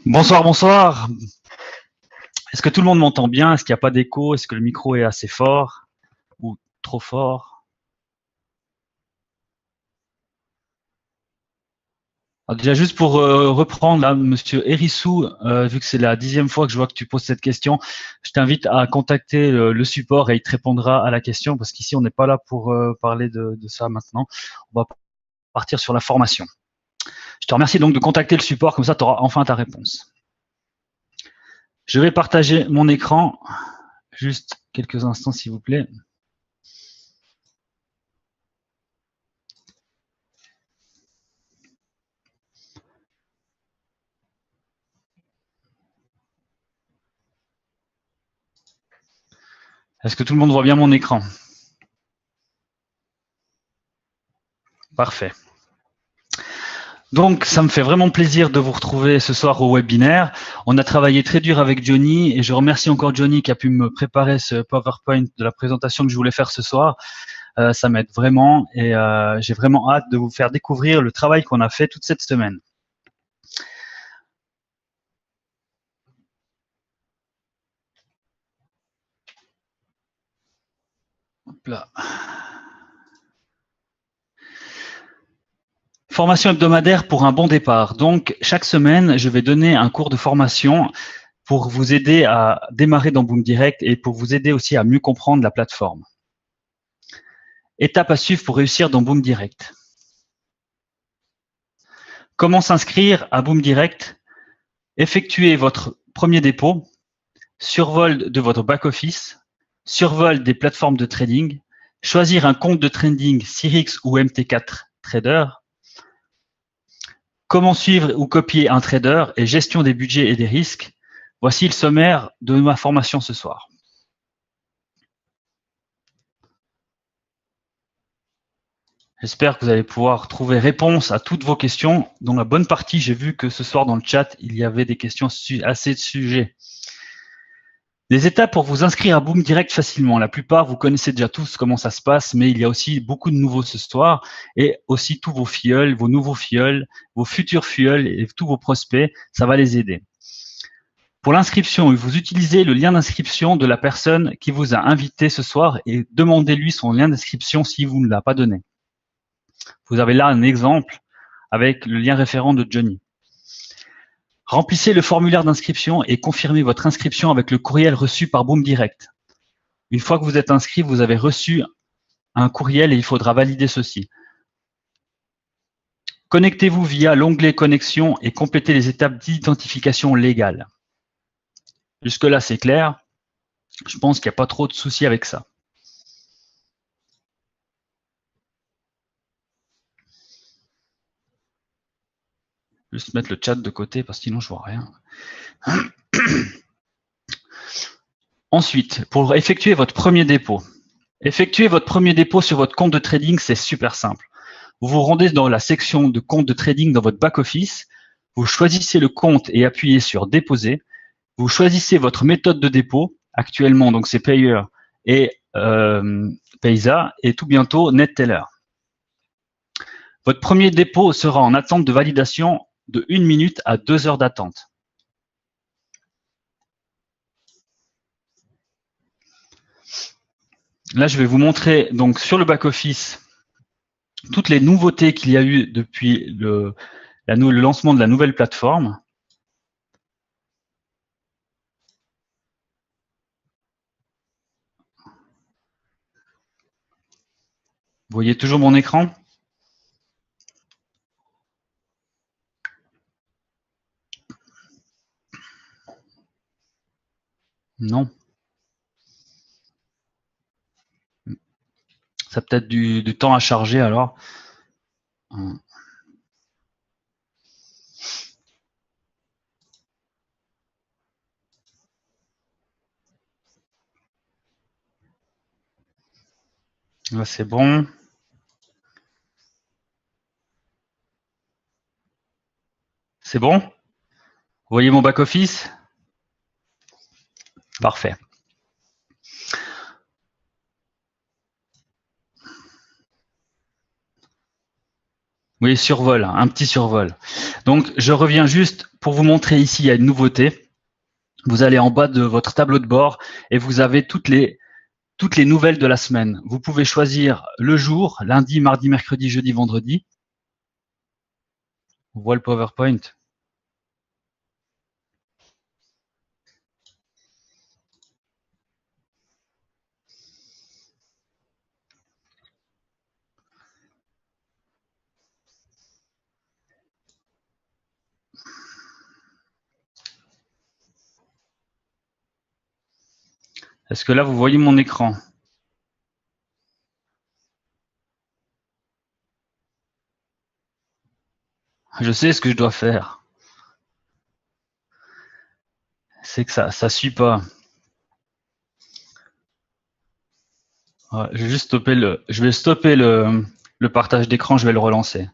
Bonsoir, bonsoir. Est-ce que tout le monde m'entend bien? Est-ce qu'il n'y a pas d'écho? Est-ce que le micro est assez fort ou trop fort? Alors déjà, juste pour reprendre, là, Monsieur Hérissou, vu que c'est la 10e fois que je vois que tu poses cette question, je t'invite à contacter le support et il te répondra à la question parce qu'ici, on n'est pas là pour parler de ça maintenant. On va partir sur la formation. Je te remercie donc de contacter le support, comme ça, tu auras enfin ta réponse. Je vais partager mon écran. Juste quelques instants, s'il vous plaît. Est-ce que tout le monde voit bien mon écran? Parfait. Donc, ça me fait vraiment plaisir de vous retrouver ce soir au webinaire. On a travaillé très dur avec Johnny et je remercie encore Johnny qui a pu me préparer ce PowerPoint de la présentation que je voulais faire ce soir. Ça m'aide vraiment et j'ai vraiment hâte de vous faire découvrir le travail qu'on a fait toute cette semaine. Hop là. Formation hebdomadaire pour un bon départ. Donc, chaque semaine, je vais donner un cours de formation pour vous aider à démarrer dans Boom Direct et pour vous aider aussi à mieux comprendre la plateforme. Étape à suivre pour réussir dans Boom Direct. Comment s'inscrire à Boom Direct? Effectuez votre premier dépôt, survol de votre back-office, survol des plateformes de trading, choisir un compte de trading Cyrix ou MT4 Trader, comment suivre ou copier un trader et gestion des budgets et des risques. Voici le sommaire de ma formation ce soir. J'espère que vous allez pouvoir trouver réponse à toutes vos questions. Dans la bonne partie, j'ai vu que ce soir dans le chat, il y avait des questions assez de sujets. Des étapes pour vous inscrire à Boom Direct facilement. La plupart, vous connaissez déjà tous comment ça se passe, mais il y a aussi beaucoup de nouveaux ce soir et aussi tous vos filleuls, vos nouveaux filleuls, vos futurs filleuls et tous vos prospects, ça va les aider. Pour l'inscription, vous utilisez le lien d'inscription de la personne qui vous a invité ce soir et demandez-lui son lien d'inscription si vous ne l'a pas donné. Vous avez là un exemple avec le lien référent de Johnny. Remplissez le formulaire d'inscription et confirmez votre inscription avec le courriel reçu par Boom Direct. Une fois que vous êtes inscrit, vous avez reçu un courriel et il faudra valider ceci. Connectez-vous via l'onglet Connexion et complétez les étapes d'identification légale. Jusque-là, c'est clair. Je pense qu'il n'y a pas trop de soucis avec ça. Juste mettre le chat de côté parce que sinon je vois rien. Ensuite, pour effectuer votre premier dépôt. Effectuer votre premier dépôt sur votre compte de trading, c'est super simple. Vous vous rendez dans la section de compte de trading dans votre back-office, vous choisissez le compte et appuyez sur Déposer. Vous choisissez votre méthode de dépôt. Actuellement, donc c'est Payer et Paysa et tout bientôt NetTeller. Votre premier dépôt sera en attente de validation de 1 minute à 2 heures d'attente. Là, je vais vous montrer donc sur le back-office toutes les nouveautés qu'il y a eu depuis le lancement de la nouvelle plateforme. Vous voyez toujours mon écran? Non. Ça a peut-être du temps à charger alors. Là, c'est bon. C'est bon? Vous voyez mon back-office? Parfait. Oui, survol, un petit survol. Donc, je reviens juste pour vous montrer ici, il y a une nouveauté. Vous allez en bas de votre tableau de bord et vous avez toutes les nouvelles de la semaine. Vous pouvez choisir le jour, lundi, mardi, mercredi, jeudi, vendredi. On voit le PowerPoint. Est-ce que là, vous voyez mon écran? Je sais ce que je dois faire. C'est que ça suit pas. Ouais, je vais stopper le partage d'écran, je vais le relancer.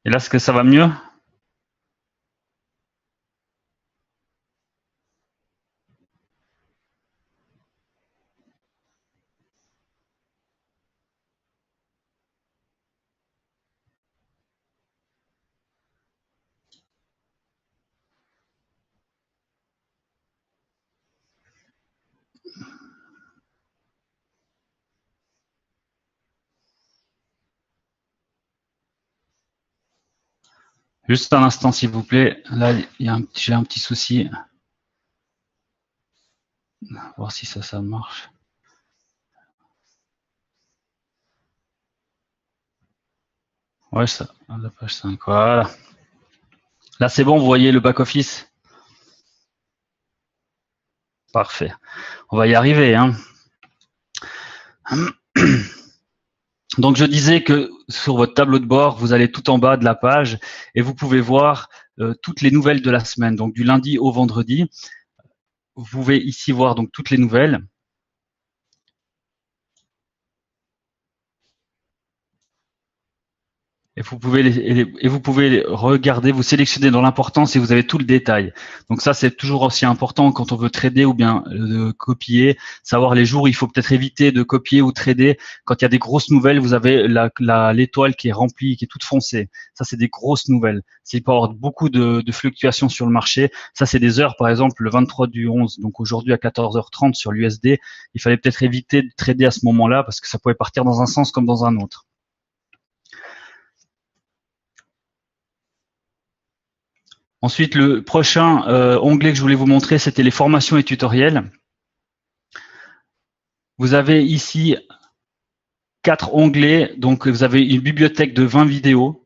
Et là, est-ce que ça va mieux? Juste un instant, s'il vous plaît. Là, j'ai un petit souci. On va voir si ça marche. Ouais, ça, la page 5. Voilà. Là, c'est bon, vous voyez le back-office? Parfait. On va y arriver, hein. Donc, je disais que sur votre tableau de bord, vous allez tout en bas de la page et vous pouvez voir toutes les nouvelles de la semaine. Donc, du lundi au vendredi, vous pouvez ici voir donc toutes les nouvelles. Et vous pouvez regarder, vous sélectionner dans l'importance et vous avez tout le détail. Donc ça, c'est toujours aussi important quand on veut trader ou bien copier, savoir les jours. Il faut peut-être éviter de copier ou trader. Quand il y a des grosses nouvelles, vous avez l'étoile qui est remplie, qui est toute foncée. Ça, c'est des grosses nouvelles. Il peut y avoir beaucoup de fluctuations sur le marché. Ça, c'est des heures, par exemple, le 23 du 11. Donc aujourd'hui à 14h30 sur l'USD, il fallait peut-être éviter de trader à ce moment-là parce que ça pouvait partir dans un sens comme dans un autre. Ensuite, le prochain onglet que je voulais vous montrer, c'était les formations et tutoriels. Vous avez ici 4 onglets. Donc, vous avez une bibliothèque de 20 vidéos.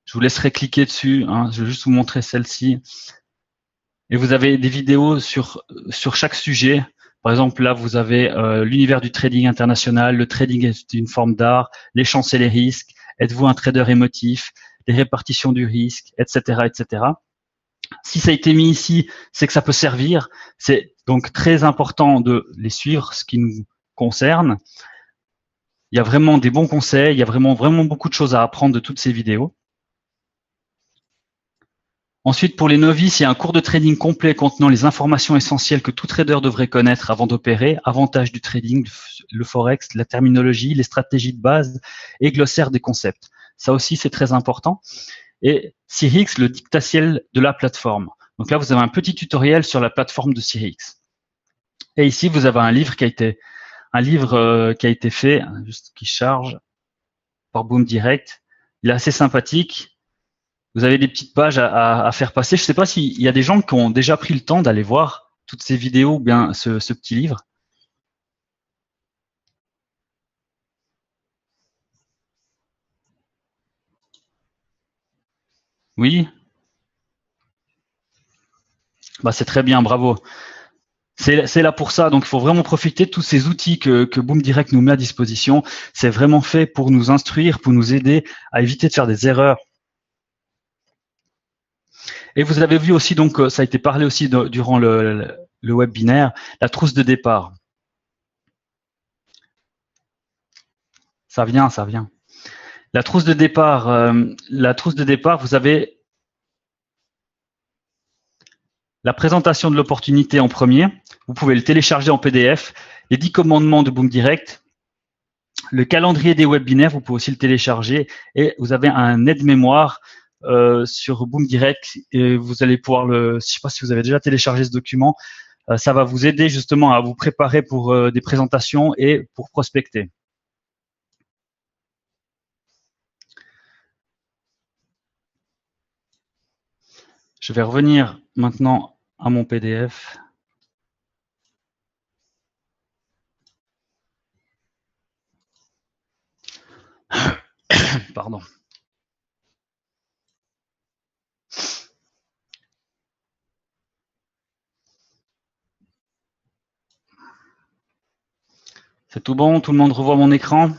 Je vous laisserai cliquer dessus. Hein, je vais juste vous montrer celle-ci. Et vous avez des vidéos sur chaque sujet. Par exemple, là, vous avez l'univers du trading international. Le trading est une forme d'art. Les chances et les risques. Êtes-vous un trader émotif? Les répartitions du risque, etc., etc. Si ça a été mis ici, c'est que ça peut servir. C'est donc très important de les suivre, ce qui nous concerne. Il y a vraiment des bons conseils, il y a vraiment beaucoup de choses à apprendre de toutes ces vidéos. Ensuite, pour les novices, il y a un cours de trading complet contenant les informations essentielles que tout trader devrait connaître avant d'opérer, avantages du trading, le forex, la terminologie, les stratégies de base et glossaire des concepts. Ça aussi, c'est très important. Et Cyrix, le dictatiel de la plateforme. Donc là, vous avez un petit tutoriel sur la plateforme de Cyrix. Et ici, vous avez un livre qui a été fait, juste qui charge par Boom Direct. Il est assez sympathique. Vous avez des petites pages à faire passer. Je ne sais pas s'il y a des gens qui ont déjà pris le temps d'aller voir toutes ces vidéos ou bien ce petit livre. Oui, bah c'est très bien, bravo. C'est là pour ça, donc il faut vraiment profiter de tous ces outils que Boom Direct nous met à disposition. C'est vraiment fait pour nous instruire, pour nous aider à éviter de faire des erreurs. Et vous avez vu aussi, donc ça a été parlé aussi durant le webinaire, la trousse de départ. Ça vient, ça vient. La trousse de départ, vous avez la présentation de l'opportunité en premier. Vous pouvez le télécharger en PDF. Les 10 commandements de Boom Direct. Le calendrier des webinaires, vous pouvez aussi le télécharger. Et vous avez un aide-mémoire sur Boom Direct. Et vous allez pouvoir je ne sais pas si vous avez déjà téléchargé ce document. Ça va vous aider justement à vous préparer pour des présentations et pour prospecter. Je vais revenir maintenant à mon PDF. Pardon. C'est tout bon? Tout le monde revoit mon écran?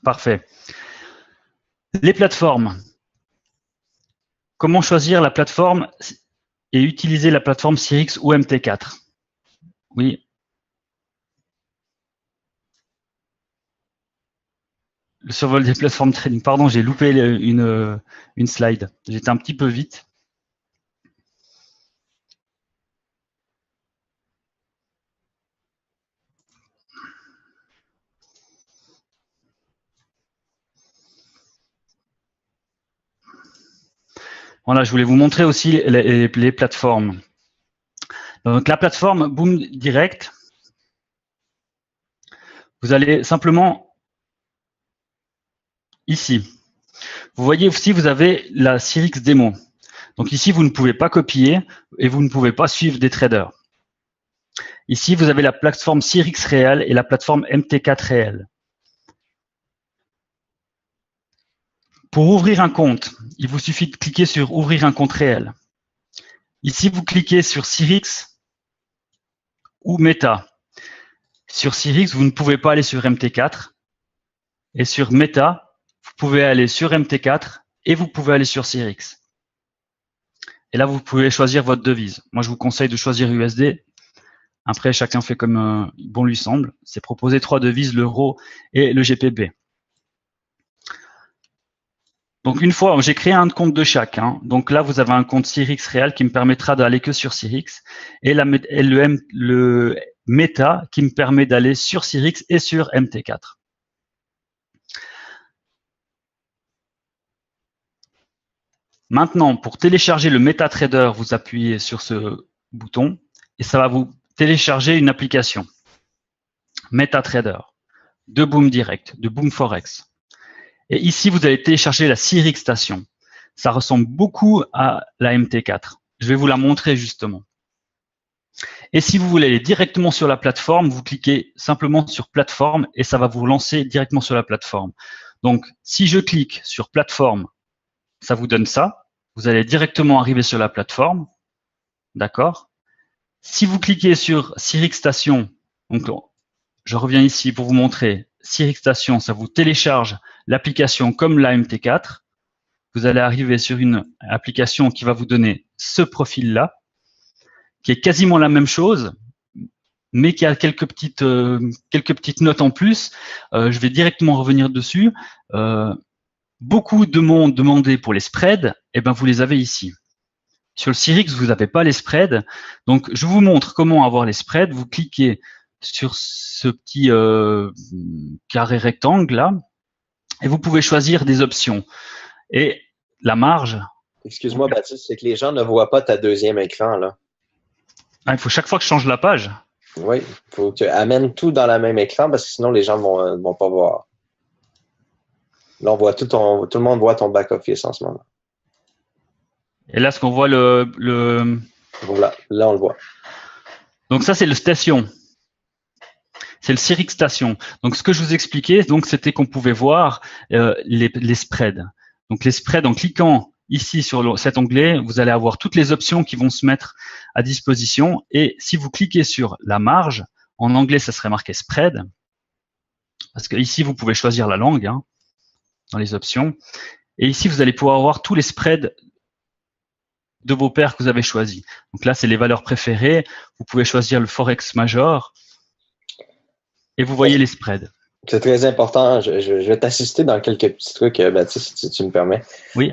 Parfait. Les plateformes. Comment choisir la plateforme et utiliser la plateforme Cyrix ou MT4? Oui. Le survol des plateformes trading. Pardon, j'ai loupé une slide. J'étais un petit peu vite. Voilà, je voulais vous montrer aussi les plateformes. Donc la plateforme Boom Direct, vous allez simplement ici. Vous voyez aussi, vous avez la Cyrix démo. Donc ici, vous ne pouvez pas copier et vous ne pouvez pas suivre des traders. Ici, vous avez la plateforme Cyrix réelle et la plateforme MT4 réelle. Pour ouvrir un compte, il vous suffit de cliquer sur ouvrir un compte réel. Ici, vous cliquez sur Cyrix ou Meta. Sur Cyrix, vous ne pouvez pas aller sur MT4. Et sur Meta, vous pouvez aller sur MT4 et vous pouvez aller sur Cyrix. Et là, vous pouvez choisir votre devise. Moi, je vous conseille de choisir USD. Après, chacun fait comme bon lui semble. C'est proposer 3 devises, l'euro et le GPB. Donc, une fois, j'ai créé un compte de chaque. Donc là, vous avez un compte Cyrix réel qui me permettra d'aller que sur Cyrix et le Meta qui me permet d'aller sur Cyrix et sur MT4. Maintenant, pour télécharger le MetaTrader, vous appuyez sur ce bouton et ça va vous télécharger une application MetaTrader de Boom Direct, de Boom Forex. Et ici, vous allez télécharger la Cyrix Station. Ça ressemble beaucoup à la MT4. Je vais vous la montrer justement. Et si vous voulez aller directement sur la plateforme, vous cliquez simplement sur plateforme et ça va vous lancer directement sur la plateforme. Donc, si je clique sur plateforme, ça vous donne ça. Vous allez directement arriver sur la plateforme. D'accord? Si vous cliquez sur Cyrix Station, donc je reviens ici pour vous montrer Cyrix Station, ça vous télécharge l'application comme la MT4. Vous allez arriver sur une application qui va vous donner ce profil-là, qui est quasiment la même chose, mais qui a quelques petites notes en plus. Je vais directement revenir dessus. Beaucoup de monde demandait pour les spreads, et ben vous les avez ici. Sur le Cyrix, vous n'avez pas les spreads. Donc, je vous montre comment avoir les spreads. Vous cliquez sur ce petit carré rectangle là, et vous pouvez choisir des options. Et la marge. Excuse-moi, Baptiste, c'est que les gens ne voient pas ta deuxième écran là. Il faut chaque fois que je change la page. Oui, il faut que tu amènes tout dans le même écran parce que sinon les gens ne vont pas voir. Là, on voit tout le monde voit ton back-office en ce moment. Et là, ce qu'on voit Voilà, là, on le voit. Donc ça, c'est le station. C'est le Cyrix Station. Donc, ce que je vous expliquais, donc, c'était qu'on pouvait voir les spreads. Donc, les spreads, en cliquant ici sur cet onglet, vous allez avoir toutes les options qui vont se mettre à disposition. Et si vous cliquez sur la marge, en anglais, ça serait marqué spread. Parce que ici, vous pouvez choisir la langue dans les options. Et ici, vous allez pouvoir avoir tous les spreads de vos paires que vous avez choisis. Donc là, c'est les valeurs préférées. Vous pouvez choisir le Forex Major et vous voyez les spreads. C'est très important. Je vais t'assister dans quelques petits trucs, Baptiste, si tu me permets. Oui.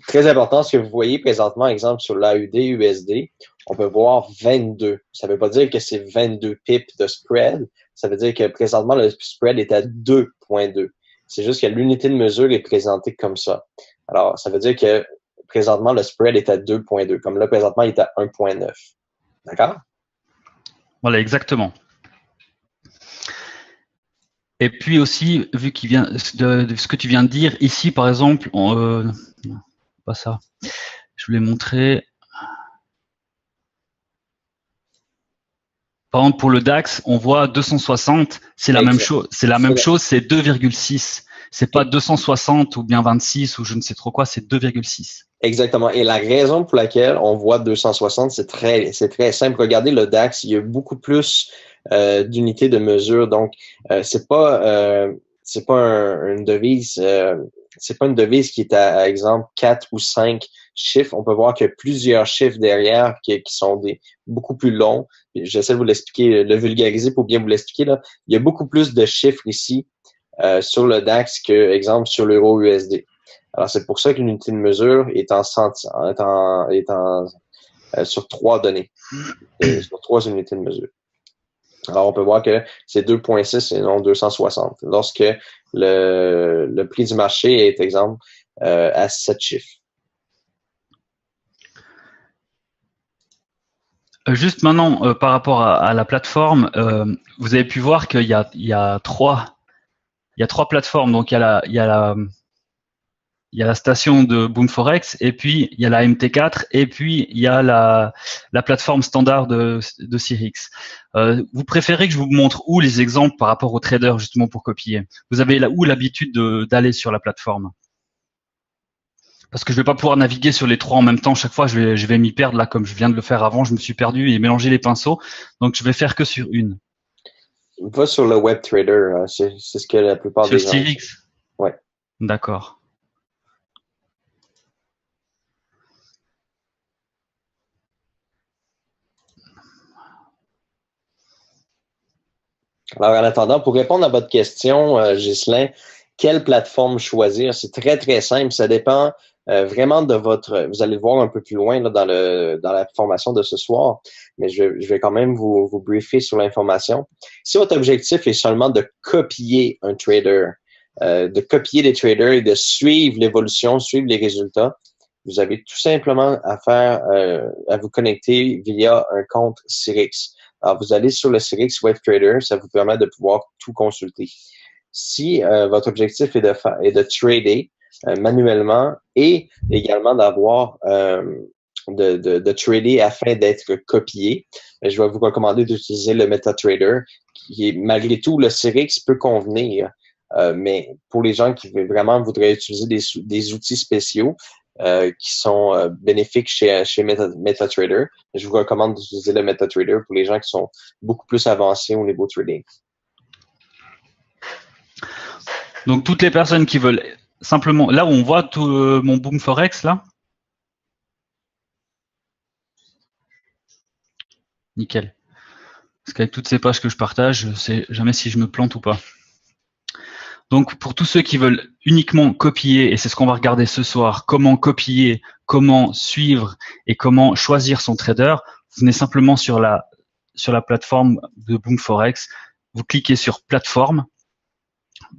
Très important, ce que vous voyez présentement, exemple sur l'AUD, USD, on peut voir 22. Ça ne veut pas dire que c'est 22 pips de spread. Ça veut dire que présentement, le spread est à 2.2. C'est juste que l'unité de mesure est présentée comme ça. Alors, ça veut dire que présentement, le spread est à 2.2. Comme là, présentement, il est à 1.9. D'accord? Voilà, exactement. Et puis aussi, vu qu'il vient de ce que tu viens de dire, ici, par exemple, pas ça. Je voulais montrer. Par exemple, pour le DAX, on voit 260, c'est la même chose. C'est la même chose, c'est 2,6. C'est pas 260 ou bien 26 ou je ne sais trop quoi, c'est 2,6. Exactement. Et la raison pour laquelle on voit 260, c'est très simple. Regardez le DAX, il y a beaucoup plus d'unités de mesure. Donc, c'est pas une devise. C'est pas une devise qui est à exemple 4 ou 5 chiffres. On peut voir qu'il y a plusieurs chiffres derrière qui sont beaucoup plus longs. J'essaie de vous l'expliquer, le vulgariser pour bien vous l'expliquer là. Il y a beaucoup plus de chiffres ici sur le DAX que, exemple, sur l'euro USD. Alors, c'est pour ça que l'unité de mesure est sur 3 données, sur 3 unités de mesure. Alors, on peut voir que c'est 2.6 et non 260. Lorsque le prix du marché est, exemple, à 7 chiffres. Juste maintenant, par rapport à la plateforme, vous avez pu voir qu'il y a trois plateformes. Donc, il y a la station de Boom Forex, et puis il y a la MT4, et puis il y a la plateforme standard de Cyrix. Vous préférez que je vous montre où les exemples par rapport aux traders, justement, pour copier? Vous avez où l'habitude d'aller sur la plateforme? Parce que je vais pas pouvoir naviguer sur les trois en même temps. Chaque fois, je vais m'y perdre là, comme je viens de le faire avant. Je me suis perdu et mélangé les pinceaux. Donc, je vais faire que sur une. Va sur le web trader. C'est ce que la plupart des gens. Sur Cyrix. Ouais. D'accord. Alors, en attendant, pour répondre à votre question, Ghislain, quelle plateforme choisir? C'est très, très simple. Ça dépend vraiment de votre... Vous allez le voir un peu plus loin là, dans la formation de ce soir, mais je vais quand même vous briefer sur l'information. Si votre objectif est seulement de copier un trader, de copier des traders et de suivre l'évolution, suivre les résultats, vous avez tout simplement à vous connecter via un compte Cyrix. Alors, vous allez sur le Cyrix Web Trader, ça vous permet de pouvoir tout consulter. Si votre objectif est de trader manuellement et également d'avoir de trader afin d'être copié, je vais vous recommander d'utiliser le MetaTrader, qui est, malgré tout, le Cyrix peut convenir. Mais pour les gens qui vraiment voudraient utiliser des outils spéciaux, qui sont bénéfiques chez MetaTrader. Je vous recommande d'utiliser le MetaTrader pour les gens qui sont beaucoup plus avancés au niveau trading. Donc, toutes les personnes qui veulent simplement... Là où on voit tout mon Boom Forex, là. Nickel. Parce qu'avec toutes ces pages que je partage, je ne sais jamais si je me plante ou pas. Donc, pour tous ceux qui veulent uniquement copier, et c'est ce qu'on va regarder ce soir, comment copier, comment suivre et comment choisir son trader, vous venez simplement sur la plateforme de Boom Forex, vous cliquez sur plateforme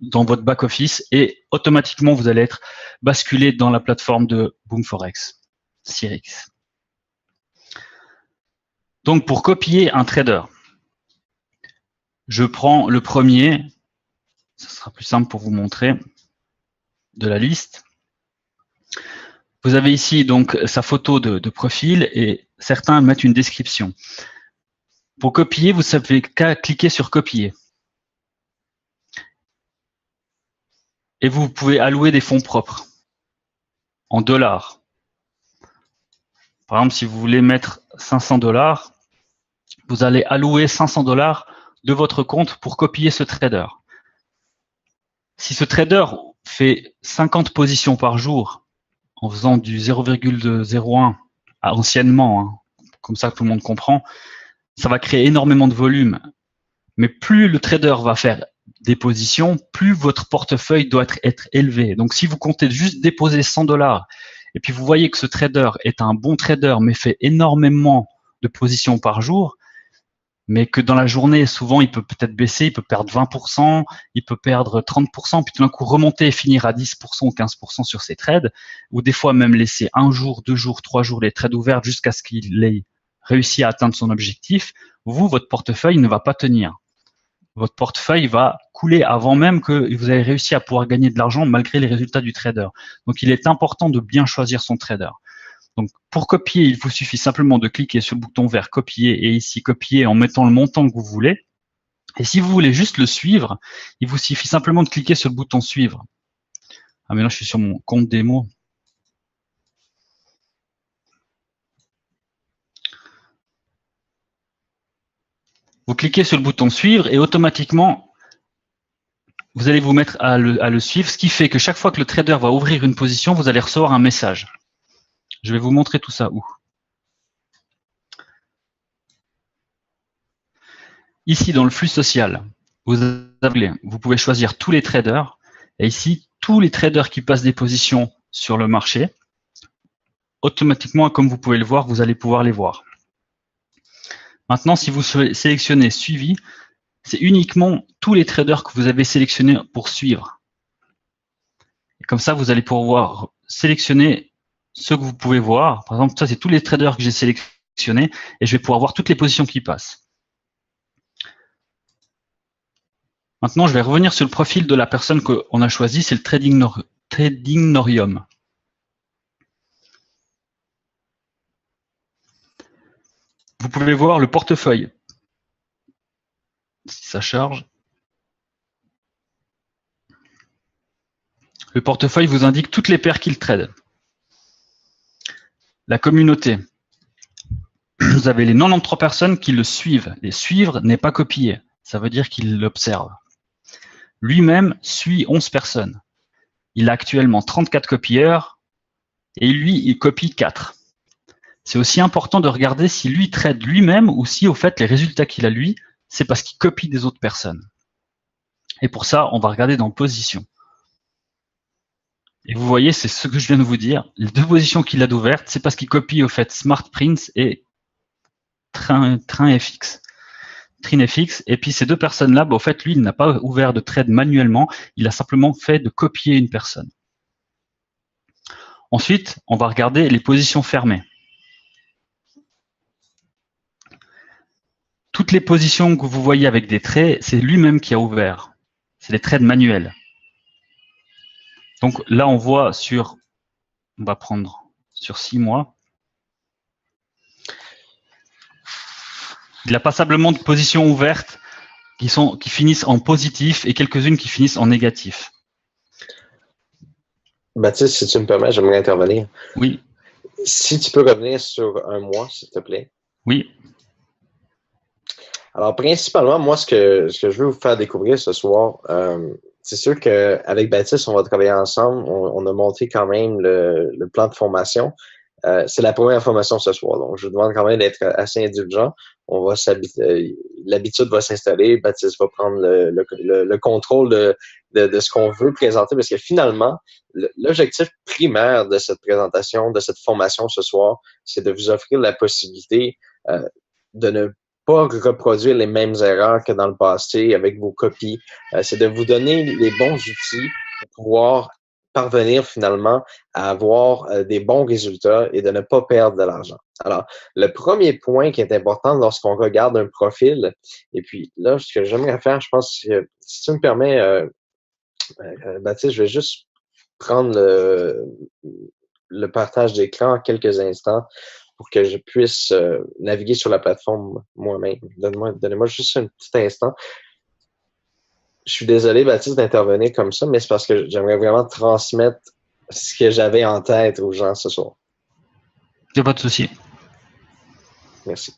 dans votre back-office et automatiquement, vous allez être basculé dans la plateforme de Boom Forex, Cyrix. Donc, pour copier un trader, je prends le premier. Ce sera plus simple pour vous montrer de la liste. Vous avez ici donc sa photo de profil et certains mettent une description. Pour copier, vous savez qu'à cliquer sur copier. Et vous pouvez allouer des fonds propres en dollars. Par exemple, si vous voulez mettre 500 $, vous allez allouer 500 $ de votre compte pour copier ce trader. Si ce trader fait 50 positions par jour en faisant du 0,01 anciennement, hein, comme ça tout le monde comprend, ça va créer énormément de volume. Mais plus le trader va faire des positions, plus votre portefeuille doit être élevé. Donc, si vous comptez juste déposer 100 $ et puis vous voyez que ce trader est un bon trader mais fait énormément de positions par jour, mais que dans la journée, souvent, il peut peut-être baisser, il peut perdre 20%, il peut perdre 30%, puis tout d'un coup remonter et finir à 10% ou 15% sur ses trades, ou des fois même laisser 1 jour, 2 jours, 3 jours les trades ouverts jusqu'à ce qu'il ait réussi à atteindre son objectif, vous, votre portefeuille ne va pas tenir. Votre portefeuille va couler avant même que vous ayez réussi à pouvoir gagner de l'argent malgré les résultats du trader. Donc, il est important de bien choisir son trader. Donc, pour copier, il vous suffit simplement de cliquer sur le bouton vert copier et ici copier en mettant le montant que vous voulez. Et si vous voulez juste le suivre, il vous suffit simplement de cliquer sur le bouton suivre. Ah, mais là, je suis sur mon compte démo. Vous cliquez sur le bouton suivre et automatiquement, vous allez vous mettre à le suivre, ce qui fait que chaque fois que le trader va ouvrir une position, vous allez recevoir un message. Je vais vous montrer tout ça où. Ici, dans le flux social, vous pouvez choisir tous les traders. Et ici, tous les traders qui passent des positions sur le marché, automatiquement, comme vous pouvez le voir, vous allez pouvoir les voir. Maintenant, si vous sélectionnez suivi, c'est uniquement tous les traders que vous avez sélectionnés pour suivre. Et comme ça, vous allez pouvoir sélectionner ceux que vous pouvez voir. Par exemple, ça, c'est tous les traders que j'ai sélectionnés et je vais pouvoir voir toutes les positions qui passent. Maintenant, je vais revenir sur le profil de la personne qu'on a choisi, c'est le Trading Norium. Vous pouvez voir le portefeuille. Si ça charge. Le portefeuille vous indique toutes les paires qu'il trade. La communauté. Vous avez les 93 personnes qui le suivent. Les suivre n'est pas copier. Ça veut dire qu'il l'observe. Lui-même suit 11 personnes. Il a actuellement 34 copieurs et lui, il copie 4. C'est aussi important de regarder si lui trade lui-même ou si, au fait, les résultats qu'il a lui, c'est parce qu'il copie des autres personnes. Et pour ça, on va regarder dans position. Et vous voyez, c'est ce que je viens de vous dire. Les 2 positions qu'il a d'ouvertes, c'est parce qu'il copie, au fait, Smart Prince et Train FX. Trin FX. Et puis ces 2 personnes-là, au fait, lui, il n'a pas ouvert de trade manuellement. Il a simplement fait de copier une personne. Ensuite, on va regarder les positions fermées. Toutes les positions que vous voyez avec des traits, c'est lui-même qui a ouvert. C'est des trades manuels. Donc là, on voit on va prendre sur 6 mois. Il a passablement de positions ouvertes qui finissent en positif et quelques-unes qui finissent en négatif. Baptiste, si tu me permets, j'aimerais intervenir. Oui. Si tu peux revenir sur un mois, s'il te plaît. Oui. Alors, principalement, moi, ce que je veux vous faire découvrir ce soir, c'est sûr qu'avec Baptiste, on va travailler ensemble. On a monté quand même le plan de formation. C'est la première formation ce soir, donc je vous demande quand même d'être assez indulgent. L'habitude va s'installer. Baptiste va prendre le contrôle de ce qu'on veut présenter, parce que finalement, l'objectif primaire de cette présentation, de cette formation ce soir, c'est de vous offrir la possibilité de ne pas reproduire les mêmes erreurs que dans le passé avec vos copies. C'est de vous donner les bons outils pour pouvoir parvenir finalement à avoir des bons résultats et de ne pas perdre de l'argent. Alors, le premier point qui est important lorsqu'on regarde un profil, et puis là, ce que j'aimerais faire, je pense que si tu me permets, Baptiste, je vais juste prendre le partage d'écran en quelques instants pour que je puisse naviguer sur la plateforme moi-même. Donnez-moi juste un petit instant. Je suis désolé, Baptiste, d'intervenir comme ça, mais c'est parce que j'aimerais vraiment transmettre ce que j'avais en tête aux gens ce soir. Il n'y a pas de souci. Merci.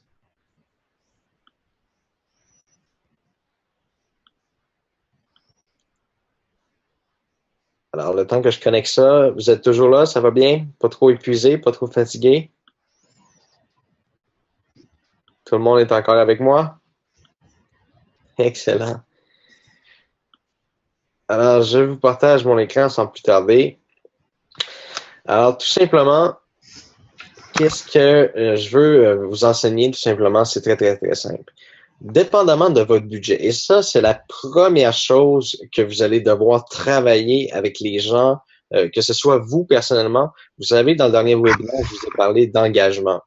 Alors, le temps que je connecte ça, vous êtes toujours là? Ça va bien? Pas trop épuisé? Pas trop fatigué? Tout le monde est encore avec moi? Excellent. Alors, je vous partage mon écran sans plus tarder. Alors, tout simplement, qu'est-ce que je veux vous enseigner? Tout simplement, c'est très, très, très simple. Dépendamment de votre budget, et ça, c'est la première chose que vous allez devoir travailler avec les gens, que ce soit vous personnellement. Vous savez, dans le dernier webinaire, je vous ai parlé d'engagement.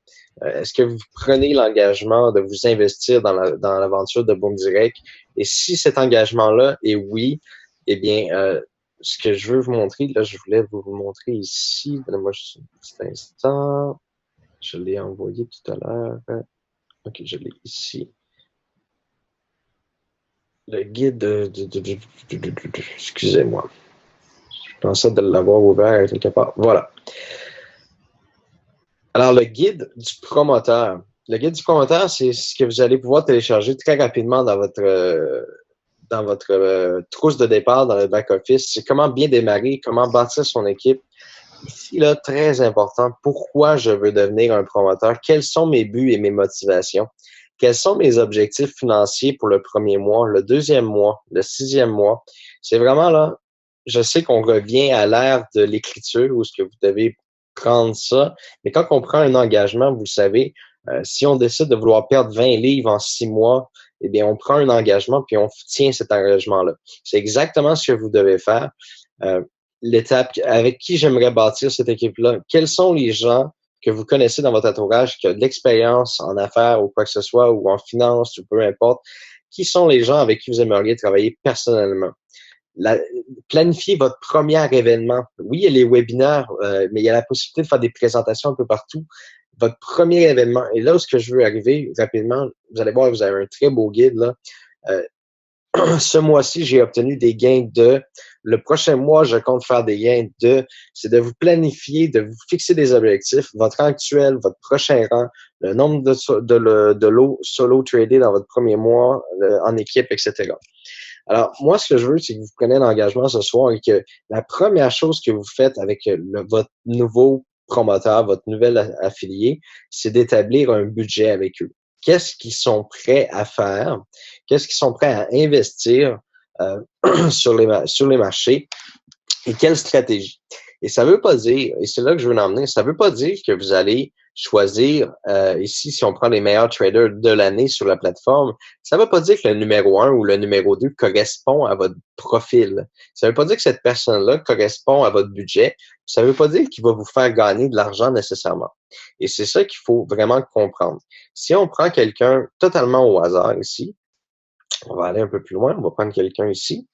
Est-ce que vous prenez l'engagement de vous investir dans l'aventure de Boom Direct? Et si cet engagement-là est oui, eh bien, ce que je veux vous montrer, là, je voulais vous montrer ici. Donnez-moi juste un petit instant. Je l'ai envoyé tout à l'heure. OK, je l'ai ici. Le guide excusez-moi. Je pensais de l'avoir ouvert quelque part. Voilà. Alors, le guide du promoteur. Le guide du promoteur, c'est ce que vous allez pouvoir télécharger très rapidement dans votre trousse de départ dans le back-office. C'est comment bien démarrer, comment bâtir son équipe. Ici, là, très important, pourquoi je veux devenir un promoteur, quels sont mes buts et mes motivations, quels sont mes objectifs financiers pour le premier mois, le deuxième mois, le 6e mois. C'est vraiment là, je sais qu'on revient à l'ère de l'écriture où ce que vous devez prendre ça, mais quand on prend un engagement, vous le savez, si on décide de vouloir perdre 20 livres en 6 mois, eh bien, on prend un engagement puis on tient cet engagement-là. C'est exactement ce que vous devez faire. L'étape avec qui j'aimerais bâtir cette équipe-là. Quels sont les gens que vous connaissez dans votre entourage qui ont de l'expérience en affaires ou quoi que ce soit, ou en finance, ou peu importe. Qui sont les gens avec qui vous aimeriez travailler personnellement? Planifiez votre premier événement. Oui, il y a les webinaires, mais il y a la possibilité de faire des présentations un peu partout. Votre premier événement. Et là où ce que je veux arriver rapidement, vous allez voir, vous avez un très beau guide là. Ce mois-ci, j'ai obtenu des gains de. Le prochain mois, je compte faire des gains de. C'est de vous planifier, de vous fixer des objectifs, votre rang actuel, votre prochain rang, le nombre de lots solo tradés dans votre premier mois en équipe, etc. Alors, moi, ce que je veux, c'est que vous preniez l'engagement ce soir et que la première chose que vous faites avec votre nouveau promoteur, votre nouvel affilié, c'est d'établir un budget avec eux. Qu'est-ce qu'ils sont prêts à faire? Qu'est-ce qu'ils sont prêts à investir sur les marchés? Et quelle stratégie? Et ça veut pas dire, et c'est là que je veux l'emmener, ça veut pas dire que vous allez choisir, ici, si on prend les meilleurs traders de l'année sur la plateforme, ça veut pas dire que le numéro 1 ou le numéro 2 correspond à votre profil. Ça veut pas dire que cette personne-là correspond à votre budget. Ça veut pas dire qu'il va vous faire gagner de l'argent nécessairement. Et c'est ça qu'il faut vraiment comprendre. Si on prend quelqu'un totalement au hasard ici, on va aller un peu plus loin, on va prendre quelqu'un ici.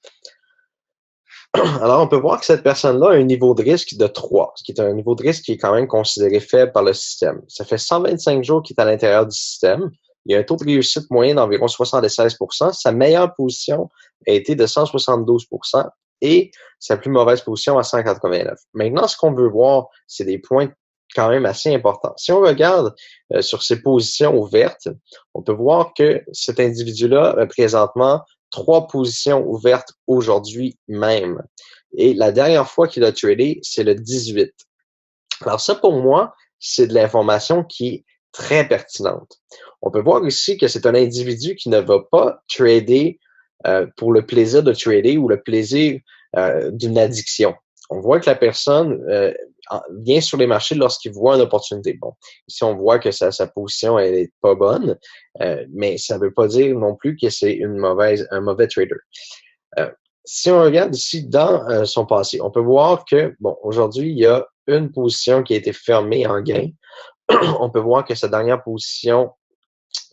Alors, on peut voir que cette personne-là a un niveau de risque de 3, ce qui est un niveau de risque qui est quand même considéré faible par le système. Ça fait 125 jours qu'il est à l'intérieur du système. Il y a un taux de réussite moyen d'environ 76%. Sa meilleure position a été de 172% et sa plus mauvaise position à 189. Maintenant, ce qu'on veut voir, c'est des points quand même assez importants. Si on regarde sur ses positions ouvertes, on peut voir que cet individu-là a présentement 3 positions ouvertes aujourd'hui même. Et la dernière fois qu'il a tradé, c'est le 18. Alors ça, pour moi, c'est de l'information qui est très pertinente. On peut voir ici que c'est un individu qui ne va pas trader pour le plaisir de trader ou le plaisir d'une addiction. On voit que la personne vient sur les marchés lorsqu'il voit une opportunité. Bon, ici, on voit que sa position elle est pas bonne, mais ça ne veut pas dire non plus que c'est un mauvais trader. Si on regarde ici dans son passé, on peut voir que, bon, aujourd'hui, il y a une position qui a été fermée en gain. On peut voir que sa dernière position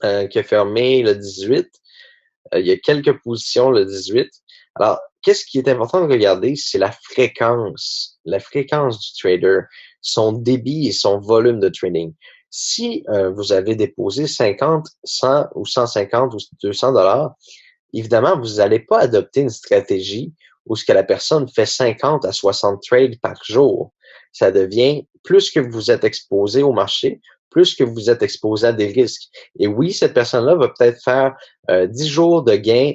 qui est fermée le 18, il y a quelques positions le 18. Alors, qu'est-ce qui est important de regarder, c'est la fréquence du trader, son débit et son volume de trading. Si vous avez déposé 50, 100 ou 150 ou 200 dollars, évidemment, vous n'allez pas adopter une stratégie où ce que la personne fait 50 à 60 trades par jour. Ça devient plus que vous êtes exposé au marché, plus que vous êtes exposé à des risques. Et oui, cette personne-là va peut-être faire 10 jours de gain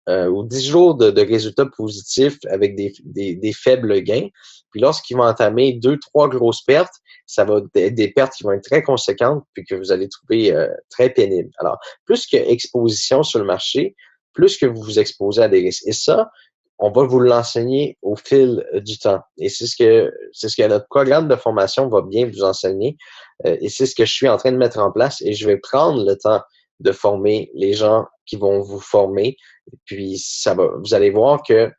ou 10 jours de résultats positifs avec des faibles gains. Puis lorsqu'ils vont entamer 2-3 grosses pertes, ça va être des pertes qui vont être très conséquentes puis que vous allez trouver très pénibles. Alors, plus que exposition sur le marché, plus que vous vous exposez à des risques. Et ça, on va vous l'enseigner au fil du temps. Et c'est ce que notre programme de formation va bien vous enseigner. Et c'est ce que je suis en train de mettre en place. Et je vais prendre le temps de former les gens qui vont vous former. Et puis, vous allez voir que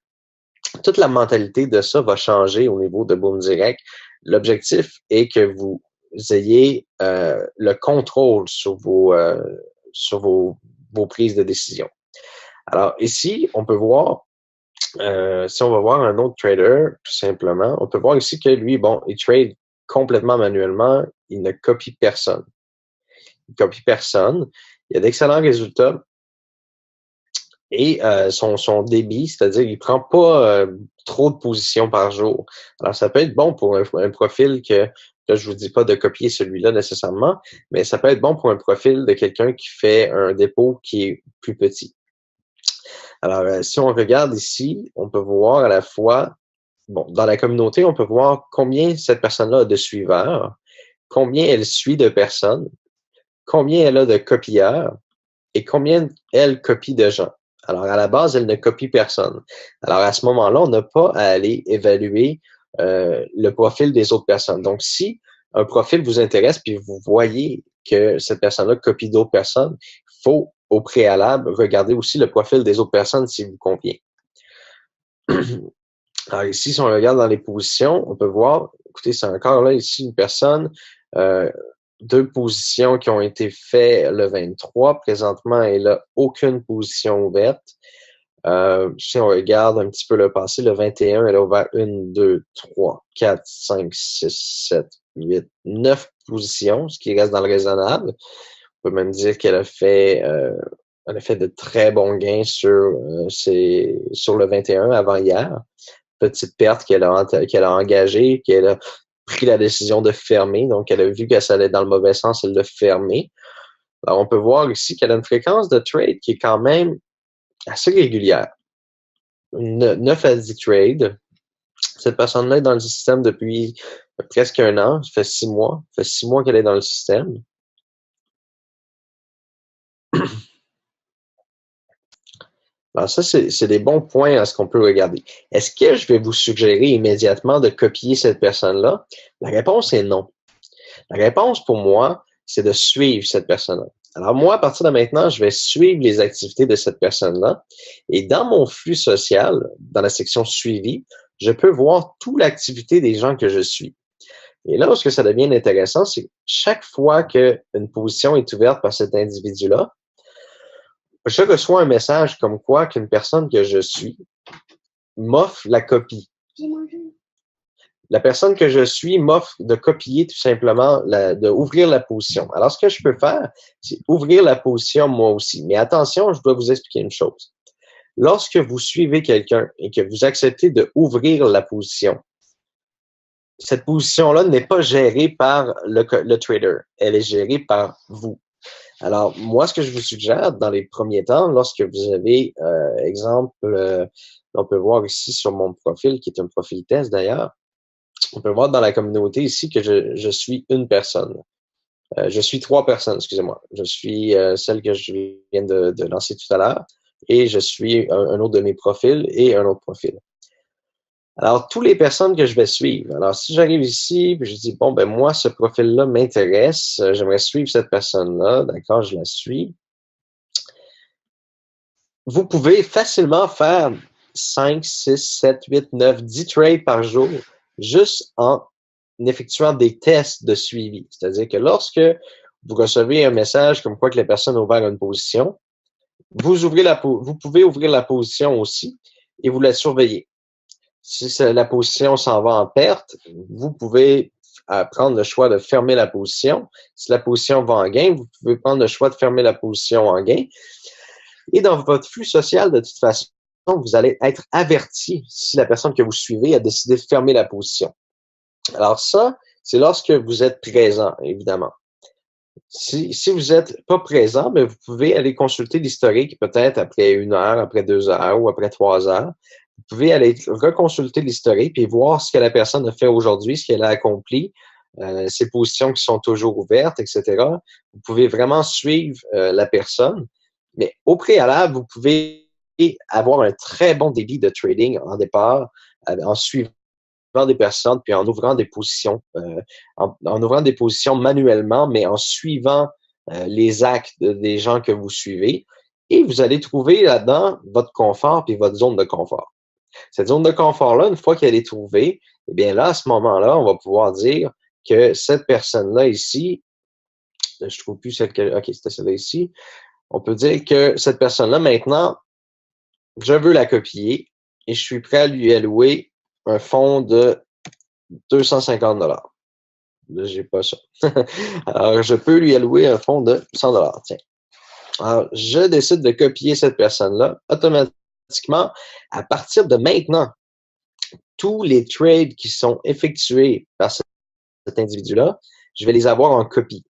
toute la mentalité de ça va changer au niveau de Boom Direct. L'objectif est que vous ayez le contrôle sur vos prises de décision. Alors ici, on peut voir, si on va voir un autre trader, tout simplement, on peut voir ici que lui, bon, il trade complètement manuellement, il ne copie personne. Il copie personne, il a d'excellents résultats et son débit, c'est-à-dire il prend pas trop de positions par jour. Alors ça peut être bon pour un profil que, là je vous dis pas de copier celui-là nécessairement, mais ça peut être bon pour un profil de quelqu'un qui fait un dépôt qui est plus petit. Alors, si on regarde ici, on peut voir à la fois, bon, dans la communauté, on peut voir combien cette personne-là a de suiveurs, combien elle suit de personnes, combien elle a de copieurs et combien elle copie de gens. Alors, à la base, elle ne copie personne. Alors, à ce moment-là, on n'a pas à aller évaluer le profil des autres personnes. Donc, si un profil vous intéresse puis vous voyez que cette personne-là copie d'autres personnes, il faut au préalable regarder aussi le profil des autres personnes s'il vous convient. Alors ici, si on regarde dans les positions, on peut voir, écoutez, c'est encore là ici une personne, 2 positions qui ont été faites le 23. Présentement, elle n'a aucune position ouverte. Si on regarde un petit peu le passé, le 21, elle a ouvert 1, 2, 3, 4, 5, 6, 7, 8, 9 positions, ce qui reste dans le raisonnable. On peut même dire qu'elle a fait de très bons gains sur le 21 avant hier. Petite perte qu'elle a engagée, qu'elle a pris la décision de fermer. Donc, elle a vu que ça allait dans le mauvais sens, elle l'a fermé. Alors, on peut voir ici qu'elle a une fréquence de trade qui est quand même assez régulière. 9 à 10 trades. Cette personne-là est dans le système depuis presque 1 an. Ça fait 6 mois. Ça fait 6 mois qu'elle est dans le système. Alors ça, c'est des bons points à ce qu'on peut regarder. Est-ce que je vais vous suggérer immédiatement de copier cette personne-là? La réponse est non. La réponse pour moi, c'est de suivre cette personne-là. Alors moi, à partir de maintenant, je vais suivre les activités de cette personne-là et dans mon flux social, dans la section suivi, je peux voir toute l'activité des gens que je suis. Et là, ce que ça devient intéressant, c'est que chaque fois qu'une position est ouverte par cet individu-là, je reçois un message comme quoi qu'une personne que je suis m'offre la copie. La personne que je suis m'offre de copier tout simplement, de ouvrir la position. Alors, ce que je peux faire, c'est ouvrir la position moi aussi. Mais attention, je dois vous expliquer une chose. Lorsque vous suivez quelqu'un et que vous acceptez de ouvrir la position, cette position-là n'est pas gérée par le trader. Elle est gérée par vous. Alors, moi, ce que je vous suggère dans les premiers temps, lorsque vous avez, exemple, on peut voir ici sur mon profil, qui est un profil test d'ailleurs, on peut voir dans la communauté ici que je suis une personne. Je suis 3 personnes, excusez-moi. Je suis celle que je viens de lancer tout à l'heure et je suis un autre de mes profils et un autre profil. Alors, toutes les personnes que je vais suivre. Alors, si j'arrive ici et je dis, bon, ben moi, ce profil-là m'intéresse, j'aimerais suivre cette personne-là, d'accord, je la suis. Vous pouvez facilement faire 5, 6, 7, 8, 9, 10 trades par jour juste en effectuant des tests de suivi. C'est-à-dire que lorsque vous recevez un message comme quoi que la personne a ouvert une position, vous pouvez ouvrir la position aussi et vous la surveillez. Si la position s'en va en perte, vous pouvez prendre le choix de fermer la position. Si la position va en gain, vous pouvez prendre le choix de fermer la position en gain. Et dans votre flux social, de toute façon, vous allez être averti si la personne que vous suivez a décidé de fermer la position. Alors ça, c'est lorsque vous êtes présent, évidemment. Si vous n'êtes pas présent, ben vous pouvez aller consulter l'historique peut-être après 1 heure, après 2 heures ou après 3 heures. Vous pouvez aller reconsulter l'historique et voir ce que la personne a fait aujourd'hui, ce qu'elle a accompli, ses positions qui sont toujours ouvertes, etc. Vous pouvez vraiment suivre la personne, mais au préalable, vous pouvez avoir un très bon débit de trading en départ en suivant des personnes, puis en ouvrant des positions, en ouvrant des positions manuellement, mais en suivant les actes des gens que vous suivez. Et vous allez trouver là-dedans votre confort puis votre zone de confort. Cette zone de confort-là, une fois qu'elle est trouvée, eh bien là, à ce moment-là, on va pouvoir dire que cette personne-là ici, je trouve plus celle que, ok, c'était celle-là ici. On peut dire que cette personne-là, maintenant, je veux la copier et je suis prêt à lui allouer un fonds de 250 $. Là, j'ai pas ça. Alors, je peux lui allouer un fonds de 100 $. Tiens. Alors, je décide de copier cette personne-là. Automatiquement, à partir de maintenant, tous les trades qui sont effectués par cet individu-là, je vais les avoir en copie.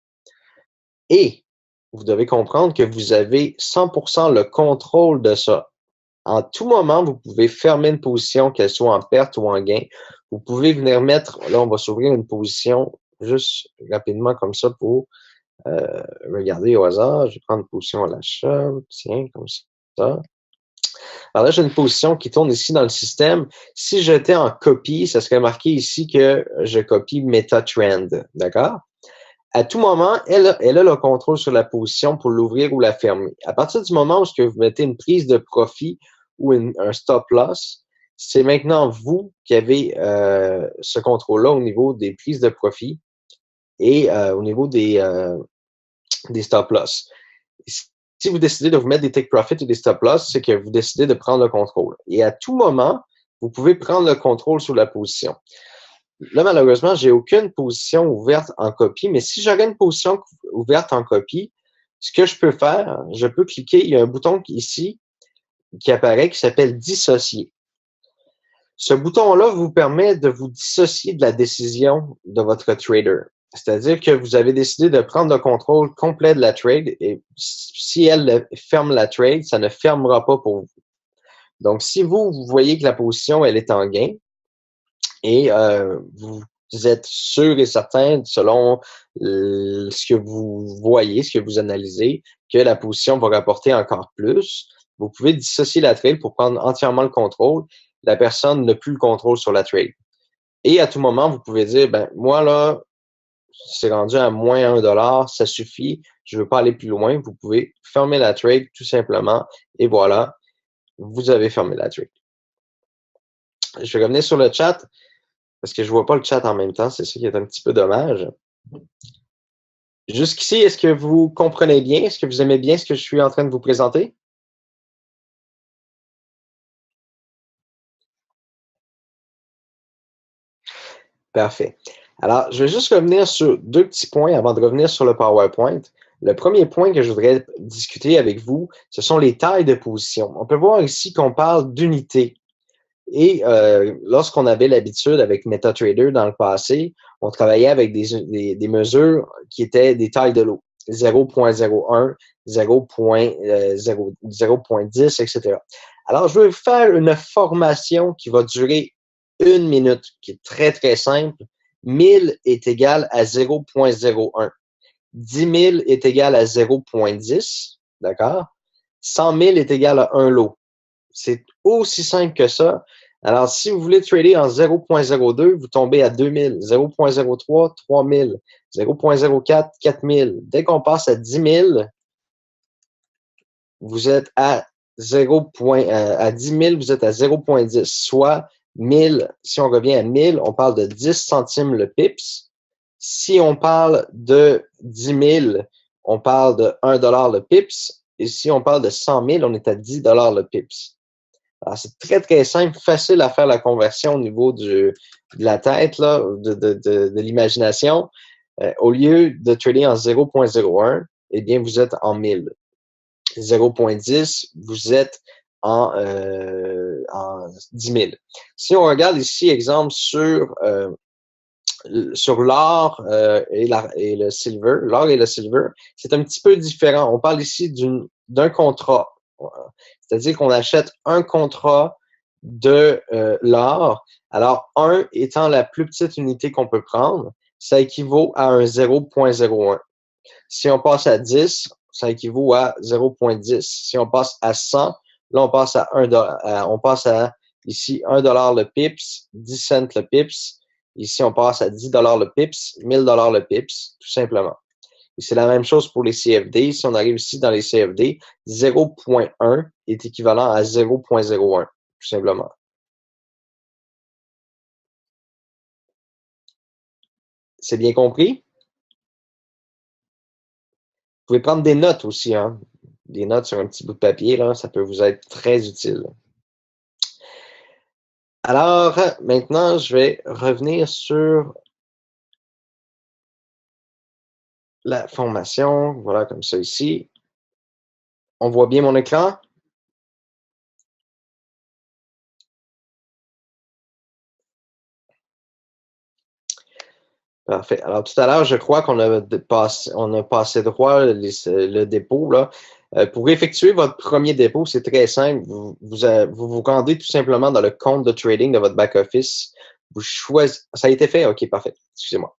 Et vous devez comprendre que vous avez 100% le contrôle de ça. En tout moment, vous pouvez fermer une position, qu'elle soit en perte ou en gain. Vous pouvez venir mettre, là, on va s'ouvrir une position juste rapidement comme ça pour regarder au hasard. Je vais prendre une position à l'achat, tiens, comme ça. Alors là, j'ai une position qui tourne ici dans le système. Si j'étais en copie, ça serait marqué ici que je copie MetaTrend, d'accord? À tout moment, elle a le contrôle sur la position pour l'ouvrir ou la fermer. À partir du moment où vous mettez une prise de profit ou un stop loss, c'est maintenant vous qui avez ce contrôle-là au niveau des prises de profit et au niveau des stop loss. Si vous décidez de vous mettre des take profit ou des stop loss, c'est que vous décidez de prendre le contrôle. Et à tout moment, vous pouvez prendre le contrôle sur la position. Là, malheureusement, j'ai aucune position ouverte en copie, mais si j'aurais une position ouverte en copie, ce que je peux faire, je peux cliquer, il y a un bouton ici qui apparaît qui s'appelle dissocier. Ce bouton-là vous permet de vous dissocier de la décision de votre trader. C'est-à-dire que vous avez décidé de prendre le contrôle complet de la trade et si elle ferme la trade, ça ne fermera pas pour vous. Donc, si vous voyez que la position, elle est en gain et vous êtes sûr et certain, selon ce que vous voyez, ce que vous analysez, que la position va rapporter encore plus, vous pouvez dissocier la trade pour prendre entièrement le contrôle. La personne n'a plus le contrôle sur la trade. Et à tout moment, vous pouvez dire, ben moi là, c'est rendu à moins 1 $, ça suffit, je veux pas aller plus loin. Vous pouvez fermer la trade tout simplement et voilà, vous avez fermé la trade. Je vais revenir sur le chat parce que je vois pas le chat en même temps, c'est ça qui est un petit peu dommage. Jusqu'ici, est-ce que vous comprenez bien? Est-ce que vous aimez bien ce que je suis en train de vous présenter? Parfait. Alors, je vais juste revenir sur 2 petits points avant de revenir sur le PowerPoint. Le premier point que je voudrais discuter avec vous, ce sont les tailles de position. On peut voir ici qu'on parle d'unités. Et lorsqu'on avait l'habitude avec MetaTrader dans le passé, on travaillait avec des mesures qui étaient des tailles de lot. 0.01, 0.10, etc. Alors, je vais vous faire une formation qui va durer 1 minute, qui est très, très simple. 1000 est égal à 0.01. 10 000 est égal à 0.10, d'accord? 100 000 est égal à un lot. C'est aussi simple que ça. Alors, si vous voulez trader en 0.02, vous tombez à 2000, 0.03, 3000, 0.04, 4000. Dès qu'on passe à 10 000, vous êtes à 0. À 10 000, vous êtes à 0.10, soit 1000. Si on revient à 1000, on parle de 10 centimes le pips. Si on parle de 10 000, on parle de 1 $ le pips. Et si on parle de 100 000, on est à 10 $ le pips. Alors, c'est très, très simple, facile à faire la conversion au niveau de la tête, là, de l'imagination. Au lieu de trader en 0.01, eh bien, vous êtes en 1000. 0.10, vous êtes en 10 000. Si on regarde ici, exemple, sur sur l'or et le silver, l'or et le silver, c'est un petit peu différent. On parle ici d'un contrat. C'est-à-dire qu'on achète un contrat de l'or. Alors, 1 étant la plus petite unité qu'on peut prendre, ça équivaut à un 0,01. Si on passe à 10, ça équivaut à 0,10. Si on passe à 100, là, on passe à 1 on passe à ici 1 dollar le pips, 10 cents le pips. Ici, on passe à 10 dollars le pips, 1000 dollars le pips, tout simplement. Et c'est la même chose pour les CFD. Si on arrive ici dans les CFD, 0,1 est équivalent à 0,01, tout simplement. C'est bien compris? Vous pouvez prendre des notes aussi, hein? Des notes sur un petit bout de papier, là, ça peut vous être très utile. Alors, maintenant, je vais revenir sur la formation. Voilà, comme ça ici. On voit bien mon écran? Parfait. Alors, tout à l'heure, je crois qu'on a passé droit le dépôt, là. Pour effectuer votre premier dépôt, c'est très simple. Vous rendez tout simplement dans le compte de trading de votre back-office. Vous choisissez. Ça a été fait? OK, parfait. Excusez-moi.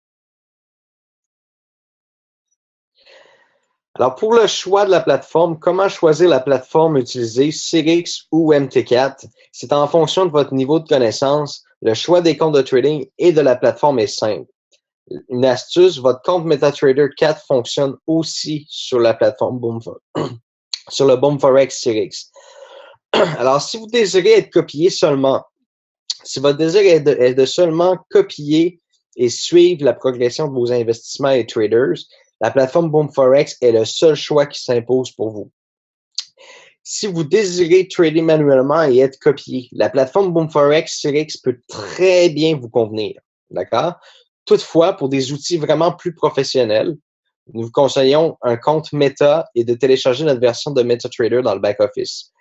Alors, pour le choix de la plateforme, comment choisir la plateforme utilisée, CRX ou MT4? C'est en fonction de votre niveau de connaissance. Le choix des comptes de trading et de la plateforme est simple. Une astuce, votre compte MetaTrader 4 fonctionne aussi sur la plateforme sur le BoomForex CRX. Alors, si vous désirez être copié seulement, si votre désir est de seulement copier et suivre la progression de vos investissements et traders, la plateforme BoomForex est le seul choix qui s'impose pour vous. Si vous désirez trader manuellement et être copié, la plateforme BoomForex CRX peut très bien vous convenir. D'accord? Toutefois, pour des outils vraiment plus professionnels, nous vous conseillons un compte Meta et de télécharger notre version de MetaTrader dans le back-office.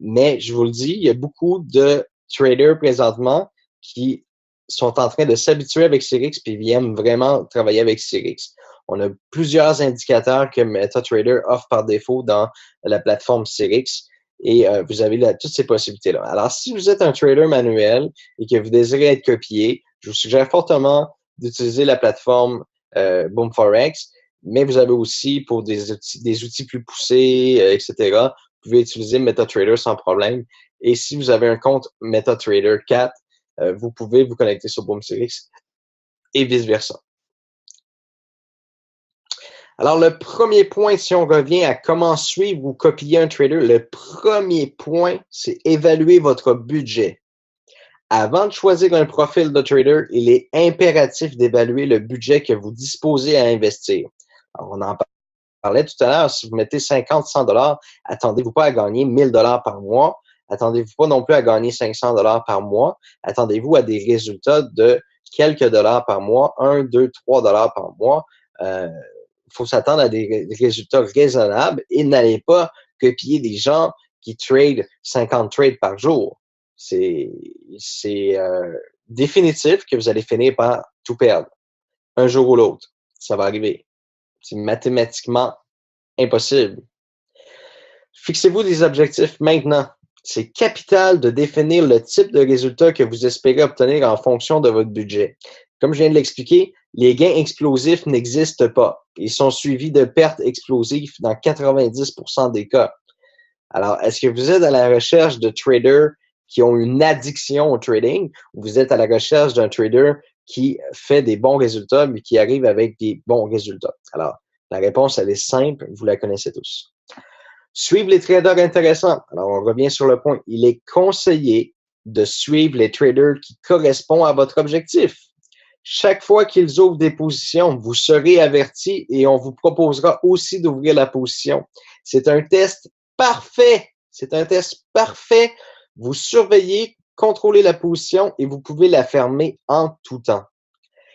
Mais je vous le dis, il y a beaucoup de traders présentement qui sont en train de s'habituer avec CRX puis viennent vraiment travailler avec CRX. On a plusieurs indicateurs que MetaTrader offre par défaut dans la plateforme CRX et vous avez toutes ces possibilités-là. Alors, si vous êtes un trader manuel et que vous désirez être copié, je vous suggère fortement d'utiliser la plateforme BoomForex, mais vous avez aussi pour des outils plus poussés, etc., vous pouvez utiliser MetaTrader sans problème. Et si vous avez un compte MetaTrader 4, vous pouvez vous connecter sur BoomCRX et vice-versa. Alors, le premier point, si on revient à comment suivre ou copier un trader, le premier point, c'est évaluer votre budget. Avant de choisir un profil de trader, il est impératif d'évaluer le budget que vous disposez à investir. Alors, on en parlait tout à l'heure, si vous mettez 50, 100 dollars, attendez-vous pas à gagner 1000 dollars par mois. Attendez-vous pas non plus à gagner 500 dollars par mois. Attendez-vous à des résultats de quelques dollars par mois, 1, 2, 3 dollars par mois. Il faut s'attendre à des résultats raisonnables et n'allez pas copier des gens qui tradent 50 trades par jour. C'est définitif que vous allez finir par tout perdre. Un jour ou l'autre. Ça va arriver. C'est mathématiquement impossible. Fixez-vous des objectifs maintenant. C'est capital de définir le type de résultat que vous espérez obtenir en fonction de votre budget. Comme je viens de l'expliquer, les gains explosifs n'existent pas. Ils sont suivis de pertes explosives dans 90% des cas. Alors, est-ce que vous êtes à la recherche de traders qui ont une addiction au trading ou vous êtes à la recherche d'un trader qui fait des bons résultats mais qui arrive avec des bons résultats? Alors, la réponse, elle est simple, vous la connaissez tous. Suivre les traders intéressants. Alors, on revient sur le point. Il est conseillé de suivre les traders qui correspondent à votre objectif. Chaque fois qu'ils ouvrent des positions, vous serez averti et on vous proposera aussi d'ouvrir la position. C'est un test parfait. C'est un test parfait. Vous surveillez, contrôlez la position et vous pouvez la fermer en tout temps.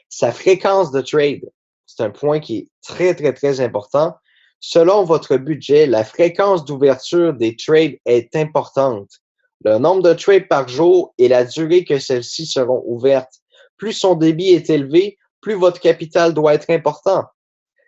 Sa fréquence de trade, c'est un point qui est très, très, très important. Selon votre budget, la fréquence d'ouverture des trades est importante. Le nombre de trades par jour et la durée que celles-ci seront ouvertes. Plus son débit est élevé, plus votre capital doit être important.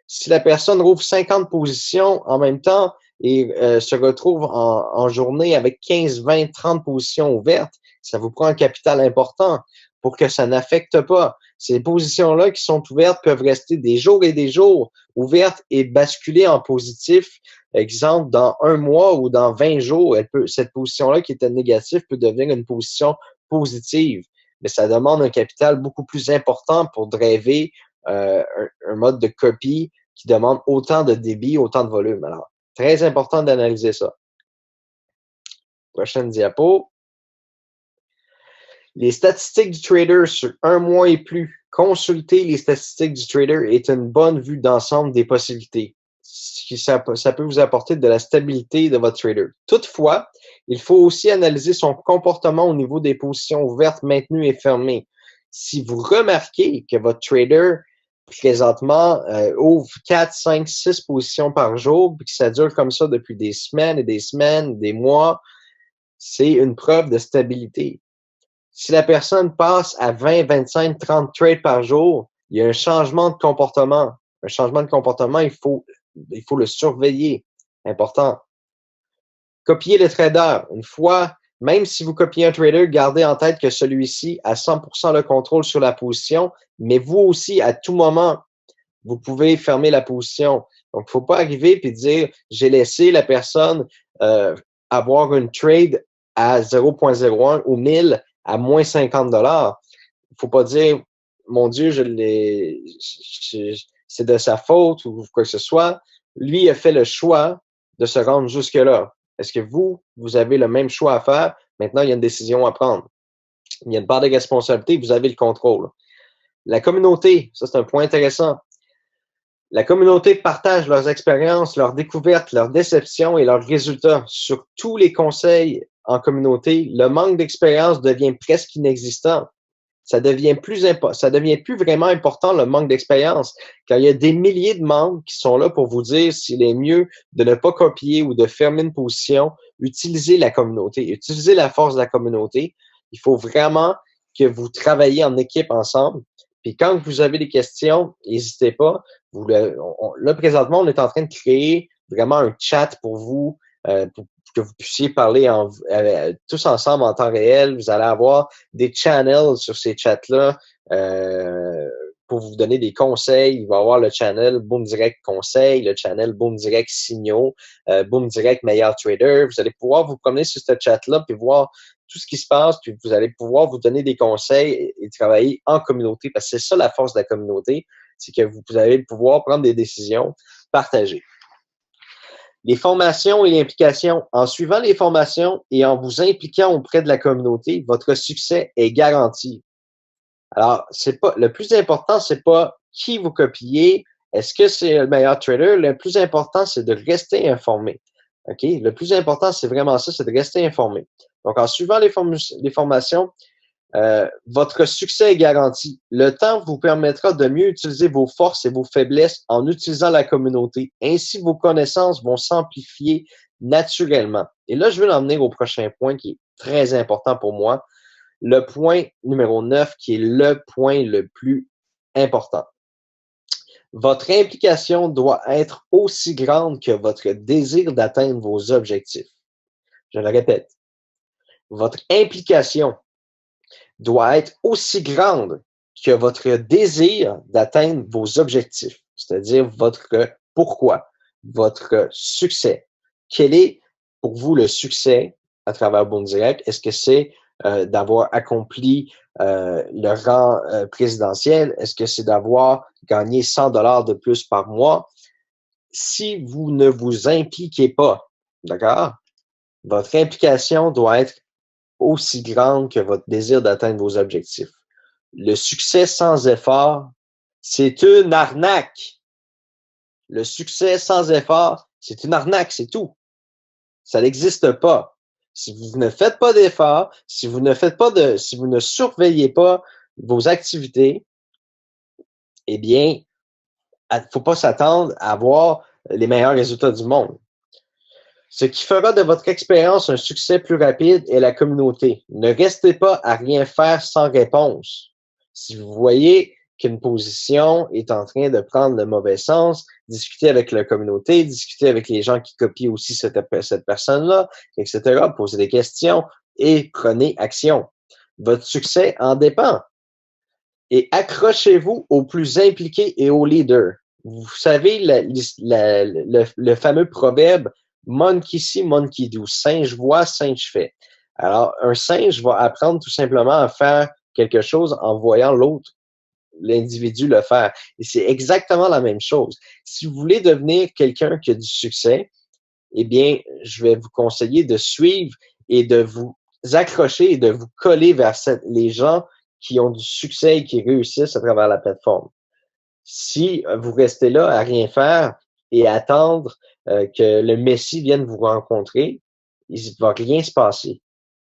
Si la personne rouvre 50 positions en même temps et se retrouve en journée avec 15, 20, 30 positions ouvertes, ça vous prend un capital important pour que ça n'affecte pas. Ces positions-là qui sont ouvertes peuvent rester des jours et des jours ouvertes et basculer en positif. Exemple, dans 1 mois ou dans 20 jours, cette position-là qui était négative peut devenir une position positive. Mais ça demande un capital beaucoup plus important pour driver un mode de copie qui demande autant de débit, autant de volume. Alors, très important d'analyser ça. Prochaine diapo. Les statistiques du trader sur 1 mois et plus. Consulter les statistiques du trader est une bonne vue d'ensemble des possibilités. Ça peut vous apporter de la stabilité de votre trader. Toutefois, il faut aussi analyser son comportement au niveau des positions ouvertes, maintenues et fermées. Si vous remarquez que votre trader présentement ouvre 4, 5, 6 positions par jour, puis que ça dure comme ça depuis des semaines et des semaines, des mois, c'est une preuve de stabilité. Si la personne passe à 20, 25, 30 trades par jour, il y a un changement de comportement. Un changement de comportement, il faut le surveiller. Important. Copier le trader. Une fois, même si vous copiez un trader, gardez en tête que celui-ci a 100% le contrôle sur la position, mais vous aussi, à tout moment, vous pouvez fermer la position. Donc, il ne faut pas arriver et dire, j'ai laissé la personne avoir une trade à 0.01 ou 1000 à moins 50 $. Il ne faut pas dire, mon Dieu, c'est de sa faute ou quoi que ce soit. Lui a fait le choix de se rendre jusque-là. Est-ce que vous avez le même choix à faire? Maintenant, il y a une décision à prendre. Il y a une part de responsabilité, vous avez le contrôle. La communauté, ça c'est un point intéressant. La communauté partage leurs expériences, leurs découvertes, leurs déceptions et leurs résultats. Sur tous les conseils en communauté, le manque d'expérience devient presque inexistant. Ça devient plus vraiment important, le manque d'expérience, car il y a des milliers de membres qui sont là pour vous dire s'il est mieux de ne pas copier ou de fermer une position. Utilisez la communauté, utilisez la force de la communauté. Il faut vraiment que vous travaillez en équipe ensemble. Puis quand vous avez des questions, n'hésitez pas. Là, présentement, on est en train de créer vraiment un chat pour vous, pour que vous puissiez parler tous ensemble en temps réel. Vous allez avoir des channels sur ces chats-là pour vous donner des conseils. Il va y avoir le channel Boom Direct Conseil, le channel Boom Direct Signaux, Boom Direct Meilleur Trader. Vous allez pouvoir vous promener sur ce chat-là puis voir tout ce qui se passe, puis vous allez pouvoir vous donner des conseils et travailler en communauté, parce que c'est ça la force de la communauté, c'est que vous allez pouvoir prendre des décisions partagées. Les formations et l'implication. En suivant les formations et en vous impliquant auprès de la communauté, votre succès est garanti. Alors, le plus important, c'est pas qui vous copiez, est-ce que c'est le meilleur trader? Le plus important, c'est de rester informé. OK? Le plus important, c'est vraiment ça, c'est de rester informé. Donc, en suivant les formations, votre succès est garanti. Le temps vous permettra de mieux utiliser vos forces et vos faiblesses en utilisant la communauté. Ainsi, vos connaissances vont s'amplifier naturellement. Et là, je veux l'emmener au prochain point qui est très important pour moi. Le point numéro 9, qui est le point le plus important. Votre implication doit être aussi grande que votre désir d'atteindre vos objectifs. Je le répète. Votre implication doit être aussi grande que votre désir d'atteindre vos objectifs, c'est-à-dire votre pourquoi, votre succès. Quel est pour vous le succès à travers Boom Direct? Est-ce que c'est d'avoir accompli le rang présidentiel? Est-ce que c'est d'avoir gagné 100 $ de plus par mois? Si vous ne vous impliquez pas, d'accord, votre implication doit être aussi grande que votre désir d'atteindre vos objectifs. Le succès sans effort, c'est une arnaque. Le succès sans effort, c'est une arnaque, c'est tout. Ça n'existe pas. Si vous ne faites pas d'efforts, si vous ne surveillez pas vos activités, eh bien, il ne faut pas s'attendre à avoir les meilleurs résultats du monde. Ce qui fera de votre expérience un succès plus rapide est la communauté. Ne restez pas à rien faire sans réponse. Si vous voyez qu'une position est en train de prendre le mauvais sens, discuter avec la communauté, discuter avec les gens qui copient aussi cette personne-là, etc., poser des questions et prenez action. Votre succès en dépend. Et accrochez-vous aux plus impliqués et aux leaders. Vous savez, le fameux proverbe « monkey see, monkey do », singe voit, singe fait. Alors, un singe va apprendre tout simplement à faire quelque chose en voyant l'autre, l'individu le faire. Et c'est exactement la même chose. Si vous voulez devenir quelqu'un qui a du succès, eh bien, je vais vous conseiller de suivre et de vous accrocher et de vous coller vers les gens qui ont du succès et qui réussissent à travers la plateforme. Si vous restez là à rien faire et à attendre que le Messie vienne vous rencontrer, il ne va rien se passer.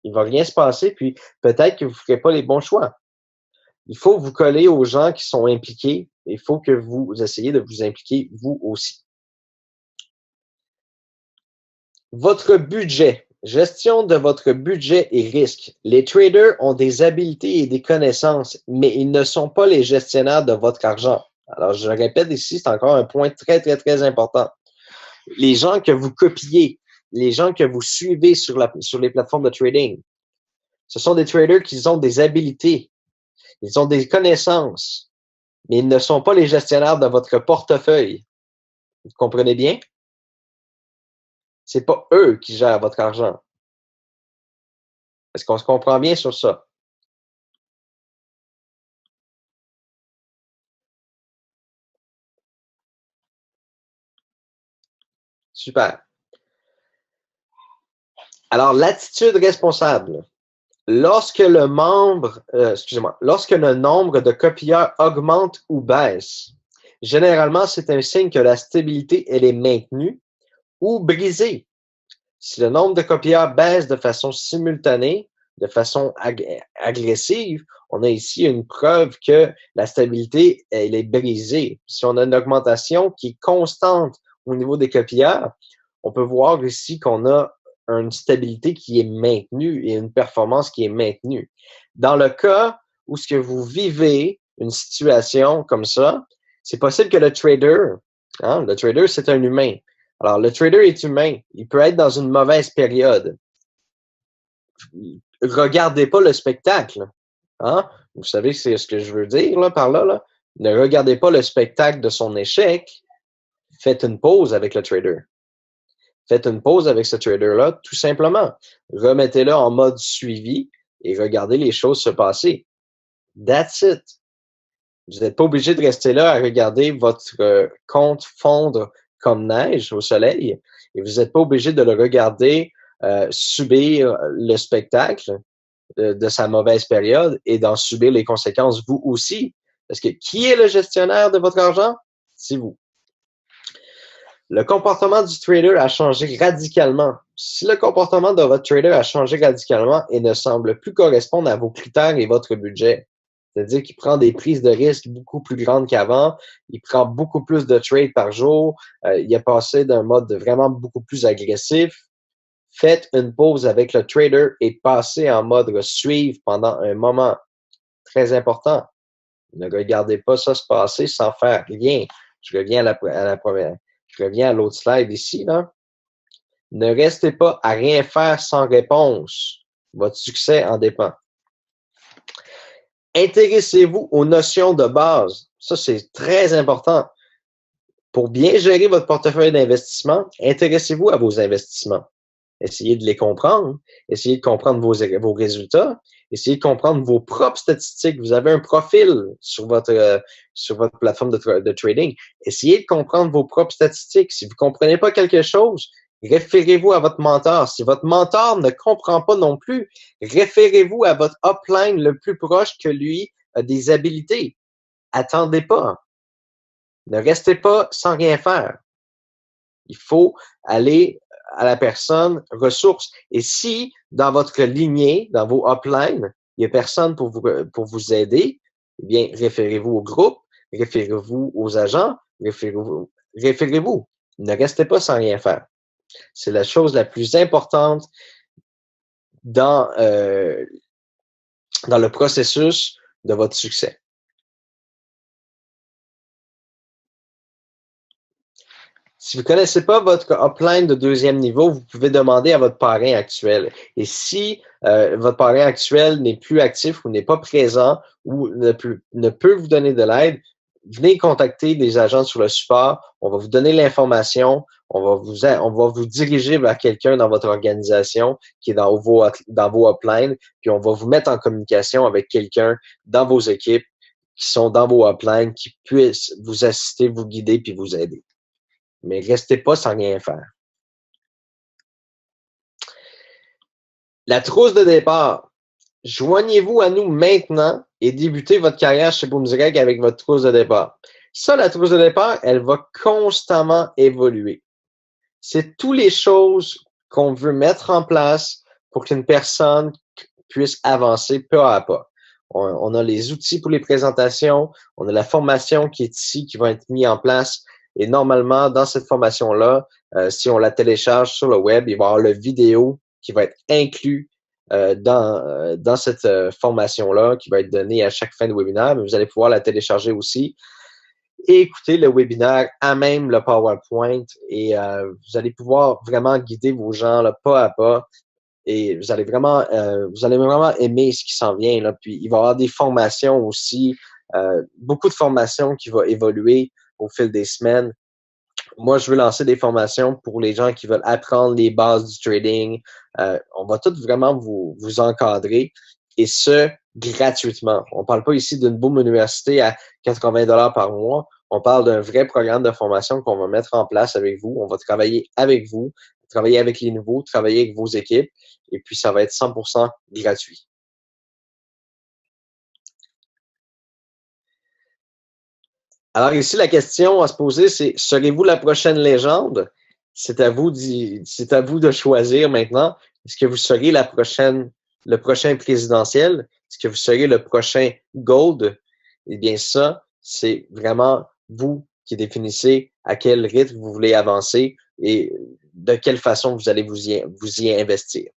Il ne va rien se passer, puis peut-être que vous ne ferez pas les bons choix. Il faut vous coller aux gens qui sont impliqués. Il faut que vous essayiez de vous impliquer vous aussi. Votre budget. Gestion de votre budget et risque. Les traders ont des habiletés et des connaissances, mais ils ne sont pas les gestionnaires de votre argent. Alors, je le répète ici, c'est encore un point très, très, très important. Les gens que vous copiez, les gens que vous suivez sur les plateformes de trading, ce sont des traders qui ont des habiletés, ils ont des connaissances, mais ils ne sont pas les gestionnaires de votre portefeuille. Vous comprenez bien? C'est pas eux qui gèrent votre argent. Est-ce qu'on se comprend bien sur ça? Super. Alors, l'attitude responsable. Lorsque le nombre de copieurs augmente ou baisse, généralement, c'est un signe que la stabilité, elle est maintenue ou brisée. Si le nombre de copieurs baisse de façon simultanée, de façon agressive, on a ici une preuve que la stabilité, elle est brisée. Si on a une augmentation qui est constante au niveau des copieurs, on peut voir ici qu'on a une stabilité qui est maintenue et une performance qui est maintenue. Dans le cas où ce que vous vivez une situation comme ça, c'est possible que le trader, c'est un humain. Alors, le trader est humain. Il peut être dans une mauvaise période. Regardez pas le spectacle. Hein? Vous savez c'est ce que je veux dire là, par là, là. Ne regardez pas le spectacle de son échec. Faites une pause avec le trader. Faites une pause avec ce trader-là, tout simplement. Remettez-le en mode suivi et regardez les choses se passer. That's it. Vous n'êtes pas obligé de rester là à regarder votre compte fondre comme neige au soleil et vous n'êtes pas obligé de le regarder subir le spectacle de sa mauvaise période et d'en subir les conséquences vous aussi. Parce que qui est le gestionnaire de votre argent? C'est vous. Le comportement du trader a changé radicalement. Si le comportement de votre trader a changé radicalement et ne semble plus correspondre à vos critères et votre budget, c'est-à-dire qu'il prend des prises de risque beaucoup plus grandes qu'avant, il prend beaucoup plus de trades par jour, il a passé d'un mode vraiment beaucoup plus agressif, faites une pause avec le trader et passez en mode suivre pendant un moment. Très important. Ne regardez pas ça se passer sans faire rien. Je reviens à la première. Je reviens à l'autre slide ici, là. Ne restez pas à rien faire sans réponse. Votre succès en dépend. Intéressez-vous aux notions de base. Ça, c'est très important. Pour bien gérer votre portefeuille d'investissement, intéressez-vous à vos investissements. Essayez de les comprendre. Essayez de comprendre vos résultats. Essayez de comprendre vos propres statistiques. Vous avez un profil sur votre plateforme de trading. Essayez de comprendre vos propres statistiques. Si vous ne comprenez pas quelque chose, référez-vous à votre mentor. Si votre mentor ne comprend pas non plus, référez-vous à votre upline le plus proche que lui a des habiletés. Attendez pas. Ne restez pas sans rien faire. Il faut aller à la personne ressource. Et si, dans votre lignée, dans vos uplines, il n'y a personne pour vous aider, eh bien, référez-vous au groupe, référez-vous aux agents, référez-vous. Ne restez pas sans rien faire. C'est la chose la plus importante dans le processus de votre succès. Si vous connaissez pas votre upline de 2e niveau, vous pouvez demander à votre parrain actuel. Et si votre parrain actuel n'est plus actif ou n'est pas présent ou ne peut vous donner de l'aide, venez contacter des agents sur le support. On va vous donner l'information. On va vous diriger vers quelqu'un dans votre organisation qui est dans vos uplines. Puis on va vous mettre en communication avec quelqu'un dans vos équipes qui sont dans vos uplines, qui puissent vous assister, vous guider puis vous aider. Mais restez pas sans rien faire. La trousse de départ. Joignez-vous à nous maintenant et débutez votre carrière chez BoomDirect avec votre trousse de départ. Ça, la trousse de départ, elle va constamment évoluer. C'est toutes les choses qu'on veut mettre en place pour qu'une personne puisse avancer pas à pas. On a les outils pour les présentations, on a la formation qui est ici, qui va être mise en place. Et normalement, dans cette formation-là, si on la télécharge sur le web, il va y avoir le vidéo qui va être inclus dans cette formation-là, qui va être donnée à chaque fin de webinaire. Mais vous allez pouvoir la télécharger aussi et écouter le webinaire à même le PowerPoint. Et vous allez pouvoir vraiment guider vos gens là, pas à pas. Et vous allez vraiment aimer ce qui s'en vient. Là. Puis il va y avoir des formations aussi, beaucoup de formations qui vont évoluer au fil des semaines. Moi, je veux lancer des formations pour les gens qui veulent apprendre les bases du trading. On va tout vraiment vous encadrer et ce, gratuitement. On parle pas ici d'une boom université à 80 $ par mois. On parle d'un vrai programme de formation qu'on va mettre en place avec vous. On va travailler avec vous, travailler avec les nouveaux, travailler avec vos équipes et puis ça va être 100% gratuit. Alors ici, la question à se poser, c'est serez-vous la prochaine légende? C'est à vous de choisir maintenant. Est-ce que vous serez le prochain présidentiel? Est-ce que vous serez le prochain Gold? Eh bien, ça, c'est vraiment vous qui définissez à quel rythme vous voulez avancer et de quelle façon vous allez vous y investir.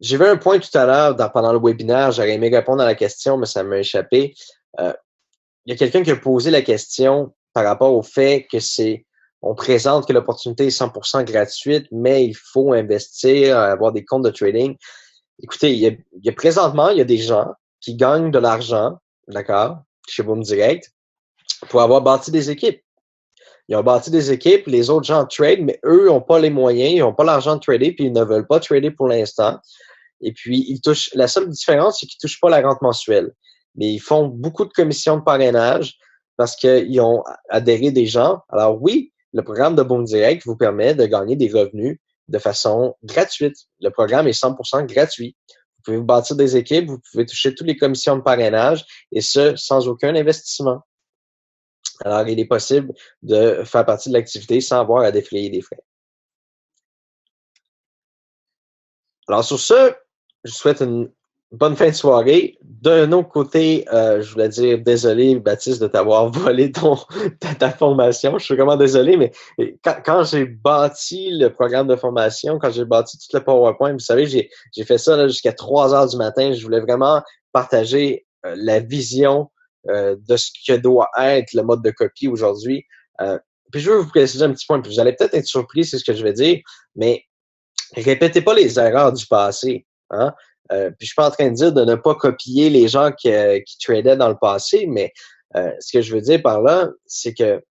J'ai vu un point tout à l'heure pendant le webinaire, j'aurais aimé répondre à la question, mais ça m'a échappé. Il y a quelqu'un qui a posé la question par rapport au fait que on présente que l'opportunité est 100% gratuite, mais il faut investir, avoir des comptes de trading. Écoutez, il y a présentement, il y a des gens qui gagnent de l'argent, d'accord, chez BoomDirect, pour avoir bâti des équipes. Ils ont bâti des équipes, les autres gens trade, mais eux n'ont pas les moyens, ils n'ont pas l'argent de trader, puis ils ne veulent pas trader pour l'instant. Et puis, la seule différence, c'est qu'ils ne touchent pas la rente mensuelle. Mais ils font beaucoup de commissions de parrainage parce qu'ils ont adhéré des gens. Alors oui, le programme de BoomDirect vous permet de gagner des revenus de façon gratuite. Le programme est 100% gratuit. Vous pouvez vous bâtir des équipes, vous pouvez toucher toutes les commissions de parrainage et ce, sans aucun investissement. Alors, il est possible de faire partie de l'activité sans avoir à défrayer des frais. Alors, sur ce, je vous souhaite une bonne fin de soirée. D'un autre côté, je voulais dire désolé, Baptiste, de t'avoir volé ta formation. Je suis vraiment désolé, mais quand j'ai bâti le programme de formation, quand j'ai bâti tout le PowerPoint, vous savez, j'ai fait ça jusqu'à 3 heures du matin. Je voulais vraiment partager la vision de ce que doit être le mode de copie aujourd'hui. Puis je veux vous préciser un petit point, puis vous allez peut-être être surpris, c'est ce que je vais dire, mais répétez pas les erreurs du passé. Hein? Puis je suis pas en train de dire de ne pas copier les gens qui tradaient dans le passé, mais ce que je veux dire par là, c'est que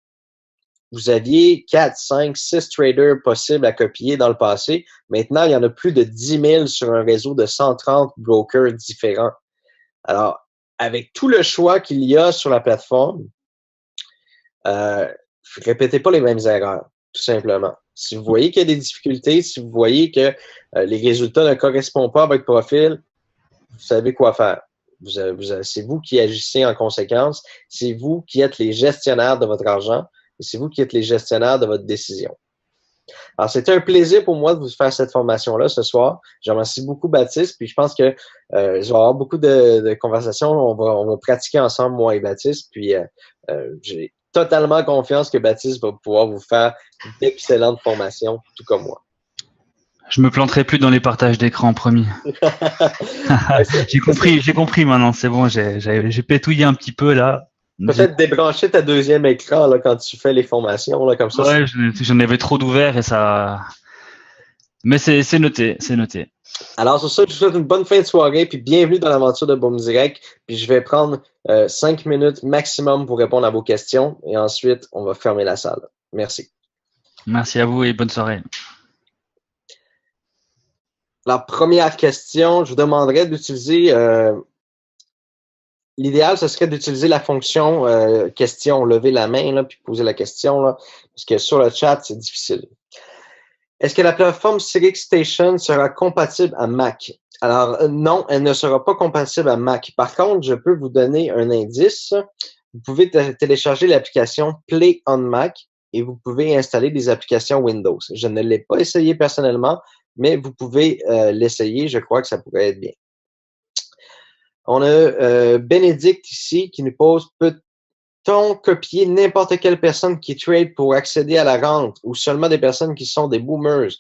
vous aviez 4, 5, 6 traders possibles à copier dans le passé. Maintenant, il y en a plus de 10 000 sur un réseau de 130 brokers différents. Alors, avec tout le choix qu'il y a sur la plateforme, répétez pas les mêmes erreurs, tout simplement. Si vous voyez qu'il y a des difficultés, si vous voyez que les résultats ne correspondent pas à votre profil, vous savez quoi faire. C'est vous qui agissez en conséquence. C'est vous qui êtes les gestionnaires de votre argent et c'est vous qui êtes les gestionnaires de votre décision. Alors, c'était un plaisir pour moi de vous faire cette formation-là ce soir. Je remercie beaucoup Baptiste, puis je pense que je vais avoir beaucoup de conversations. On va pratiquer ensemble, moi et Baptiste, puis j'ai totalement confiance que Baptiste va pouvoir vous faire d'excellentes formations, tout comme moi. Je me planterai plus dans les partages d'écran, promis. J'ai compris maintenant, c'est bon, j'ai pétouillé un petit peu là. Peut-être débrancher ta deuxième écran là, quand tu fais les formations, là, comme ça. Ouais, j'en avais trop d'ouvert et ça. Mais c'est noté, c'est noté. Alors, sur ça, je vous souhaite une bonne fin de soirée, puis bienvenue dans l'aventure de Boom Direct. Puis je vais prendre 5 minutes maximum pour répondre à vos questions, et ensuite, on va fermer la salle. Merci. Merci à vous et bonne soirée. La première question, je vous demanderais d'utiliser l'idéal, ce serait d'utiliser la fonction question, lever la main, là, puis poser la question, là, parce que sur le chat, c'est difficile. Est-ce que la plateforme SiriusStation sera compatible à Mac? Alors, non, elle ne sera pas compatible à Mac. Par contre, je peux vous donner un indice. Vous pouvez télécharger l'application Play on Mac et vous pouvez installer des applications Windows. Je ne l'ai pas essayé personnellement, mais vous pouvez l'essayer. Je crois que ça pourrait être bien. On a Bénédicte ici qui nous pose, peut-on copier n'importe quelle personne qui trade pour accéder à la rente ou seulement des personnes qui sont des boomers?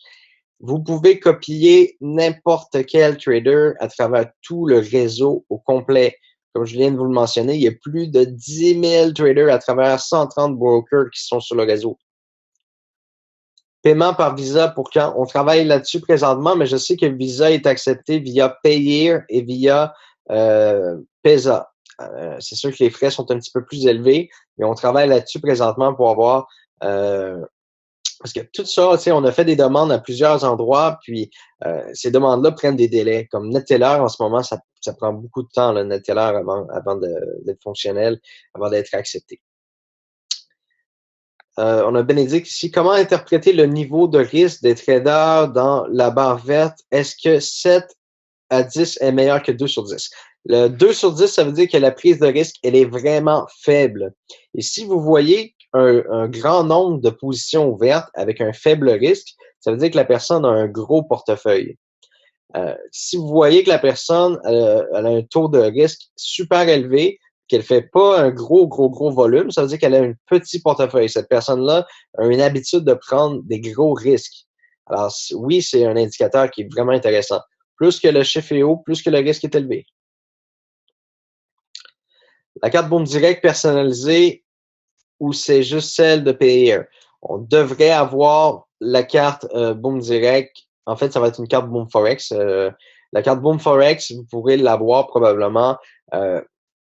Vous pouvez copier n'importe quel trader à travers tout le réseau au complet. Comme je viens de vous le mentionner, il y a plus de 10 000 traders à travers 130 brokers qui sont sur le réseau. Paiement par Visa pour quand? On travaille là-dessus présentement, mais je sais que Visa est accepté via Payeer et via Pesa. C'est sûr que les frais sont un petit peu plus élevés, mais on travaille là-dessus présentement pour avoir parce que tout ça, tu sais, on a fait des demandes à plusieurs endroits, puis ces demandes-là prennent des délais. Comme NetTeller, en ce moment, ça prend beaucoup de temps, là, NetTeller, avant d'être fonctionnel, avant d'être accepté. On a Bénédicte ici. Comment interpréter le niveau de risque des traders dans la barre verte? Est-ce que 7 à 10 est meilleur que 2 sur 10? Le 2 sur 10, ça veut dire que la prise de risque, elle est vraiment faible. Et si vous voyez un grand nombre de positions ouvertes avec un faible risque, ça veut dire que la personne a un gros portefeuille. Si vous voyez que la personne elle a un taux de risque super élevé, qu'elle fait pas un gros volume, ça veut dire qu'elle a un petit portefeuille. Cette personne-là a une habitude de prendre des gros risques. Alors, oui, c'est un indicateur qui est vraiment intéressant. Plus que le chiffre est haut, plus que le risque est élevé. La carte Boom Direct personnalisée ou c'est juste celle de Payeer? On devrait avoir la carte Boom Direct. En fait, ça va être une carte Boom Forex. La carte Boom Forex, vous pourrez l'avoir probablement.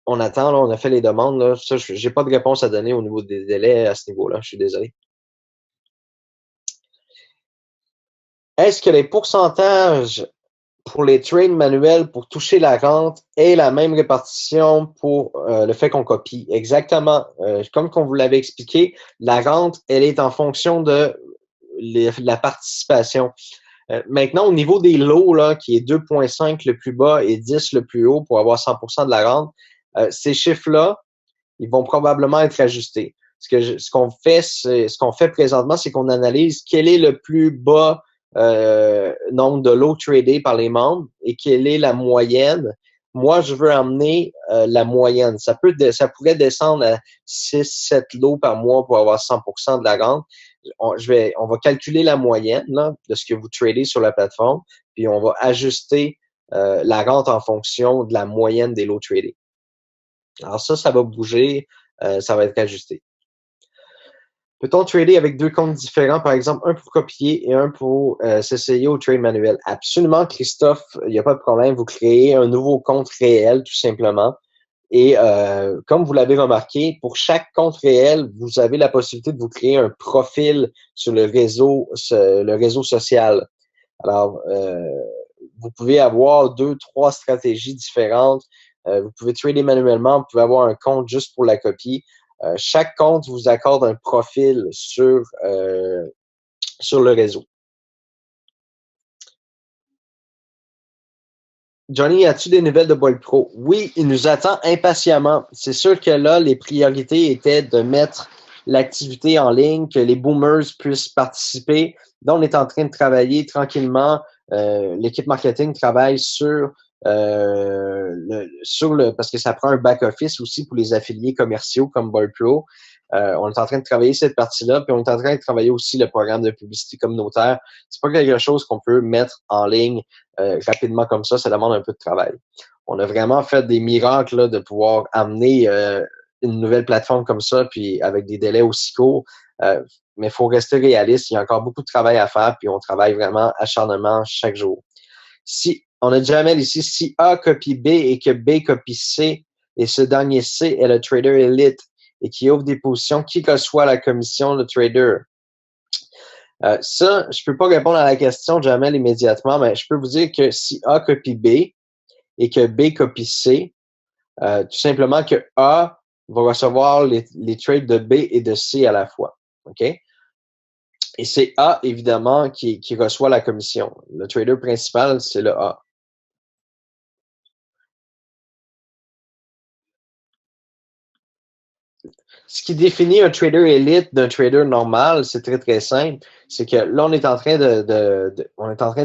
On attend, là, on a fait les demandes. Là. Ça, j'ai pas de réponse à donner au niveau des délais à ce niveau-là. Je suis désolé. Est-ce que les pourcentages pour les trades manuels pour toucher la rente est la même répartition pour le fait qu'on copie? Exactement. Comme qu'on vous l'avait expliqué, la rente, elle est en fonction de la participation. Maintenant, au niveau des lots, là, qui est 2,5 le plus bas et 10 le plus haut pour avoir 100% de la rente, ces chiffres-là, ils vont probablement être ajustés. Ce qu'on fait présentement, c'est qu'on analyse quel est le plus bas nombre de lots tradés par les membres et quelle est la moyenne. Moi, je veux amener la moyenne. Ça pourrait descendre à 6-7 lots par mois pour avoir 100% de la rente. On va calculer la moyenne là, de ce que vous tradez sur la plateforme, puis on va ajuster la rente en fonction de la moyenne des lots tradés. Alors ça va bouger, ça va être ajusté. Peut-on trader avec 2 comptes différents, par exemple, un pour copier et un pour s'essayer au trade manuel? Absolument, Christophe, il n'y a pas de problème. Vous créez un nouveau compte réel, tout simplement. Et comme vous l'avez remarqué, pour chaque compte réel, vous avez la possibilité de vous créer un profil sur le réseau social. Alors, vous pouvez avoir 2-3 stratégies différentes. Vous pouvez trader manuellement, vous pouvez avoir un compte juste pour la copie. Chaque compte vous accorde un profil sur le réseau. Johnny, as-tu des nouvelles de Boyle Pro? Oui, il nous attend impatiemment. C'est sûr que là, les priorités étaient de mettre l'activité en ligne, que les boomers puissent participer. Là, on est en train de travailler tranquillement. L'équipe marketing travaille parce que ça prend un back-office aussi pour les affiliés commerciaux comme Boyle Pro. On est en train de travailler cette partie-là, puis on est en train de travailler aussi le programme de publicité communautaire. C'est pas quelque chose qu'on peut mettre en ligne rapidement comme ça demande un peu de travail. On a vraiment fait des miracles là, de pouvoir amener une nouvelle plateforme comme ça, puis avec des délais aussi courts. Mais il faut rester réaliste. Il y a encore beaucoup de travail à faire, puis on travaille vraiment acharnement chaque jour. Si on a Jamel ici, si A copie B et que B copie C, et ce dernier C est le trader élite et qui ouvre des positions, qui reçoit la commission, le trader? Ça, je peux pas répondre à la question, Jamel, immédiatement, mais je peux vous dire que si A copie B et que B copie C, tout simplement que A va recevoir les trades de B et de C à la fois. OK? Et c'est A, évidemment, qui reçoit la commission. Le trader principal, c'est le A. Ce qui définit un trader élite d'un trader normal, c'est très, très simple. C'est que là, on est en train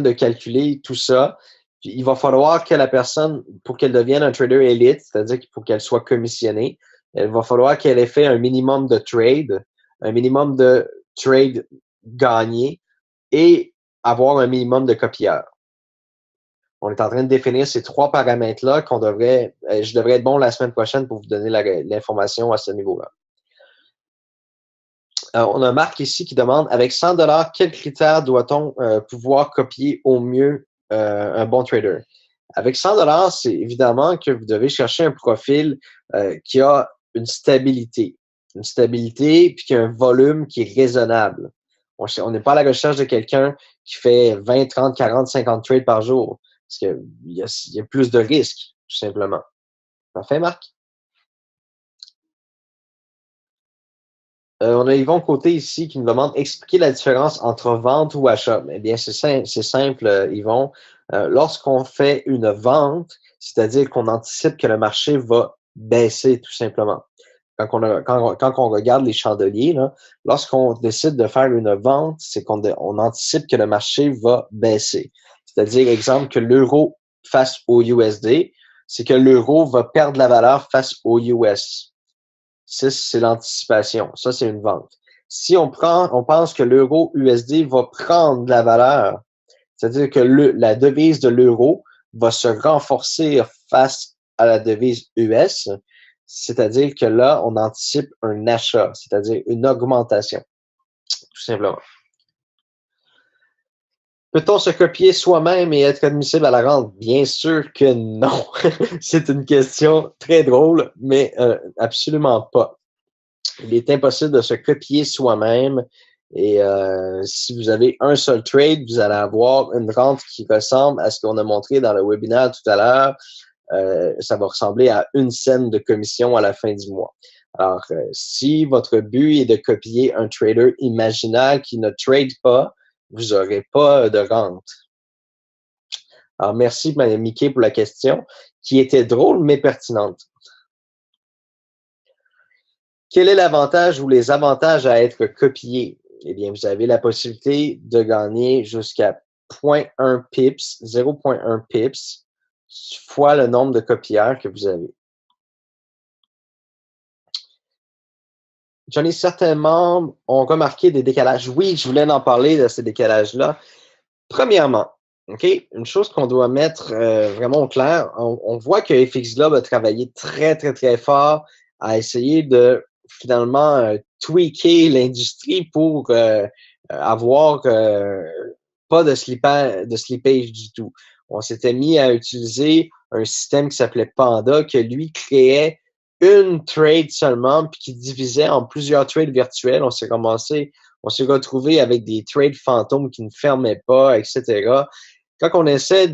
de calculer tout ça. Puis il va falloir que la personne, pour qu'elle devienne un trader élite, c'est-à-dire pour qu'elle soit commissionnée, il va falloir qu'elle ait fait un minimum de trade gagnés et avoir un minimum de copieurs. On est en train de définir ces trois paramètres-là je devrais être bon la semaine prochaine pour vous donner l'information à ce niveau-là. On a Marc ici qui demande, avec 100 $, quels critères doit-on pouvoir copier au mieux un bon trader? Avec 100 $, c'est évidemment que vous devez chercher un profil qui a une stabilité puis qui a un volume qui est raisonnable. On n'est pas à la recherche de quelqu'un qui fait 20, 30, 40, 50 trades par jour, parce qu'il y a plus de risques, tout simplement. Parfait, Marc? On a Yvon Côté ici qui nous demande expliquer la différence entre vente ou achat. Eh bien, c'est simple, Yvon. Lorsqu'on fait une vente, c'est-à-dire qu'on anticipe que le marché va baisser tout simplement. Quand on regarde les chandeliers, lorsqu'on décide de faire une vente, c'est qu'on anticipe que le marché va baisser. C'est-à-dire, exemple, que l'euro face au USD, c'est que l'euro va perdre la valeur face au US. C'est l'anticipation. Ça, c'est une vente. Si on pense que l'euro USD va prendre de la valeur, c'est-à-dire que la devise de l'euro va se renforcer face à la devise US, c'est-à-dire que là, on anticipe un achat, c'est-à-dire une augmentation, tout simplement. Peut-on se copier soi-même et être admissible à la rente? Bien sûr que non. C'est une question très drôle, mais absolument pas. Il est impossible de se copier soi-même. Et si vous avez un seul trade, vous allez avoir une rente qui ressemble à ce qu'on a montré dans le webinaire tout à l'heure. Ça va ressembler à 1 cent de commission à la fin du mois. Alors, si votre but est de copier un trader imaginaire qui ne trade pas, vous n'aurez pas de rente. Alors, merci, Mme Mickey, pour la question, qui était drôle, mais pertinente. Quel est l'avantage ou les avantages à être copié? Eh bien, vous avez la possibilité de gagner jusqu'à 0.1 pips, 0.1 pips, fois le nombre de copieurs que vous avez. J'en ai certainement ont remarqué des décalages. Oui, je voulais en parler de ces décalages-là. Premièrement, OK, une chose qu'on doit mettre vraiment au clair, on voit que FX Globe a travaillé très, très, très fort à essayer de finalement tweaker l'industrie pour avoir pas de slippage du tout. On s'était mis à utiliser un système qui s'appelait Panda, que lui créait une trade seulement, puis qui divisait en plusieurs trades virtuels. On s'est retrouvé avec des trades fantômes qui ne fermaient pas, etc. Quand on essaie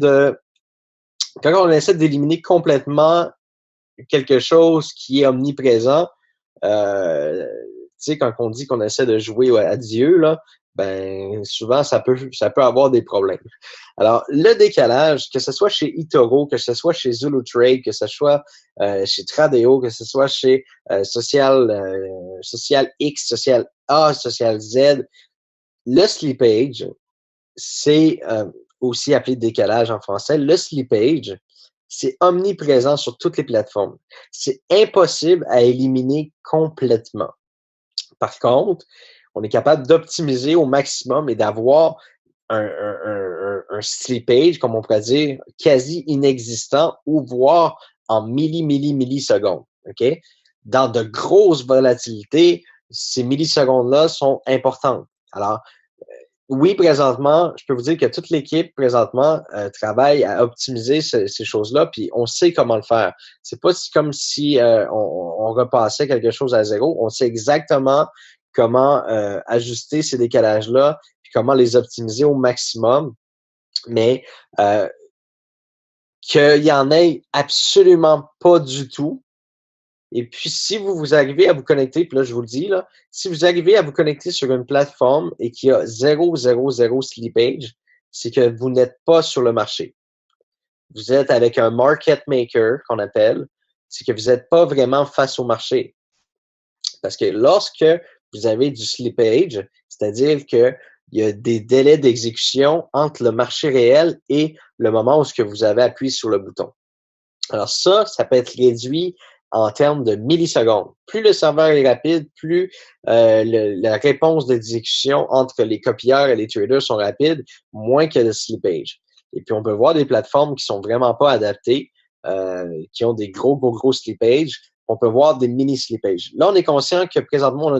d'éliminer complètement quelque chose qui est omniprésent, tu sais, quand on dit qu'on essaie de jouer à Dieu, là, ben souvent ça peut avoir des problèmes. Alors le décalage, que ce soit chez eToro, que ce soit chez Zulu Trade, que ce soit chez Tradeo, que ce soit chez Social X, Social A, Social Z, le slippage, c'est aussi appelé décalage en français. Le slippage, c'est omniprésent sur toutes les plateformes. C'est impossible à éliminer complètement. Par contre, on est capable d'optimiser au maximum et d'avoir un slippage, comme on pourrait dire, quasi inexistant ou voire en millisecondes. OK? dans de grosses volatilités, ces millisecondes-là sont importantes. Alors, oui, présentement, je peux vous dire que toute l'équipe présentement travaille à optimiser ces choses-là, puis on sait comment le faire. C'est pas comme si on repassait quelque chose à zéro. On sait exactement comment ajuster ces décalages-là, puis comment les optimiser au maximum. Mais qu'il y en ait absolument pas du tout. Et puis, si vous arrivez à vous connecter, puis là, je vous le dis, là, si vous arrivez à vous connecter sur une plateforme et qu'il y a 0,00 slippage, c'est que vous n'êtes pas sur le marché. Vous êtes avec un market maker, qu'on appelle, c'est que vous n'êtes pas vraiment face au marché. Parce que lorsque vous avez du slippage, c'est-à-dire que il y a des délais d'exécution entre le marché réel et le moment où ce que vous avez appuyé sur le bouton. Alors ça peut être réduit en termes de millisecondes. Plus le serveur est rapide, plus la réponse d'exécution entre les copieurs et les traders sont rapides, moins que le slippage. Et puis, on peut voir des plateformes qui sont vraiment pas adaptées, qui ont des gros slippages. On peut voir des mini slippages. Là, on est conscient que présentement,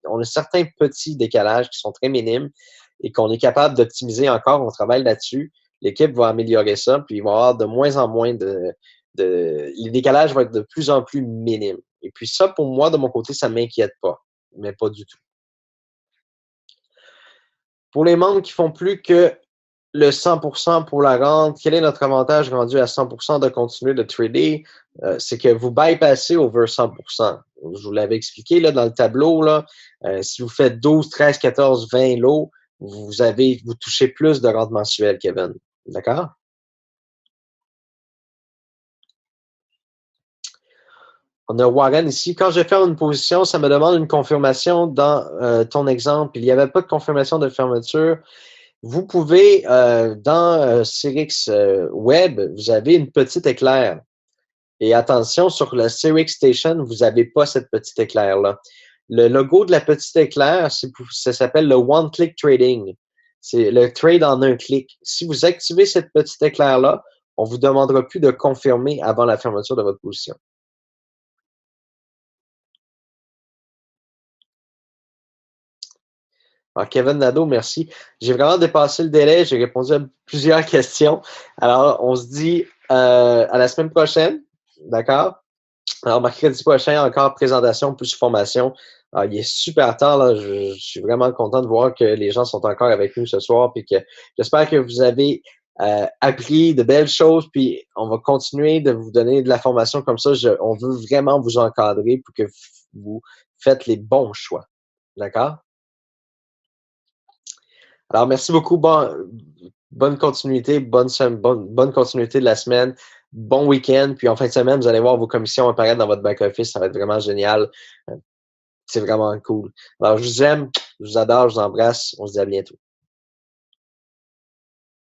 on a certains petits décalages qui sont très minimes et qu'on est capable d'optimiser encore. On travaille là-dessus. L'équipe va améliorer ça, puis il va y avoir de moins en moins les décalages vont être de plus en plus minimes. Et puis ça, pour moi, de mon côté, ça ne m'inquiète pas, mais pas du tout. Pour les membres qui font plus que le 100% pour la rente, quel est notre avantage rendu à 100% de continuer de trader? C'est que vous bypassez over 100%. Je vous l'avais expliqué là, dans le tableau. Là, si vous faites 12, 13, 14, 20 lots, vous touchez plus de rente mensuelle, Kevin. D'accord? On a Warren ici. Quand je ferme une position, ça me demande une confirmation dans ton exemple. Il n'y avait pas de confirmation de fermeture. Vous pouvez, dans Cyrix Web, vous avez une petite éclair. Et attention, sur le Cyrix Station, vous n'avez pas cette petite éclair-là. Le logo de la petite éclair, ça s'appelle le One Click Trading. C'est le trade en un clic. Si vous activez cette petite éclair-là, on ne vous demandera plus de confirmer avant la fermeture de votre position. Alors, Kevin Nadeau, merci. J'ai vraiment dépassé le délai. J'ai répondu à plusieurs questions. Alors, on se dit à la semaine prochaine. D'accord? Alors, mercredi prochain, encore présentation plus formation. Alors, il est super tard, là. Je suis vraiment content de voir que les gens sont encore avec nous ce soir. Puis que j'espère que vous avez appris de belles choses. Puis on va continuer de vous donner de la formation comme ça. On veut vraiment vous encadrer pour que vous faites les bons choix. D'accord? Alors, merci beaucoup. Bonne continuité, bonne continuité de la semaine. Bon week-end. Puis en fin de semaine, vous allez voir vos commissions apparaître dans votre back-office. Ça va être vraiment génial. C'est vraiment cool. Alors, je vous aime, je vous adore, je vous embrasse. On se dit à bientôt.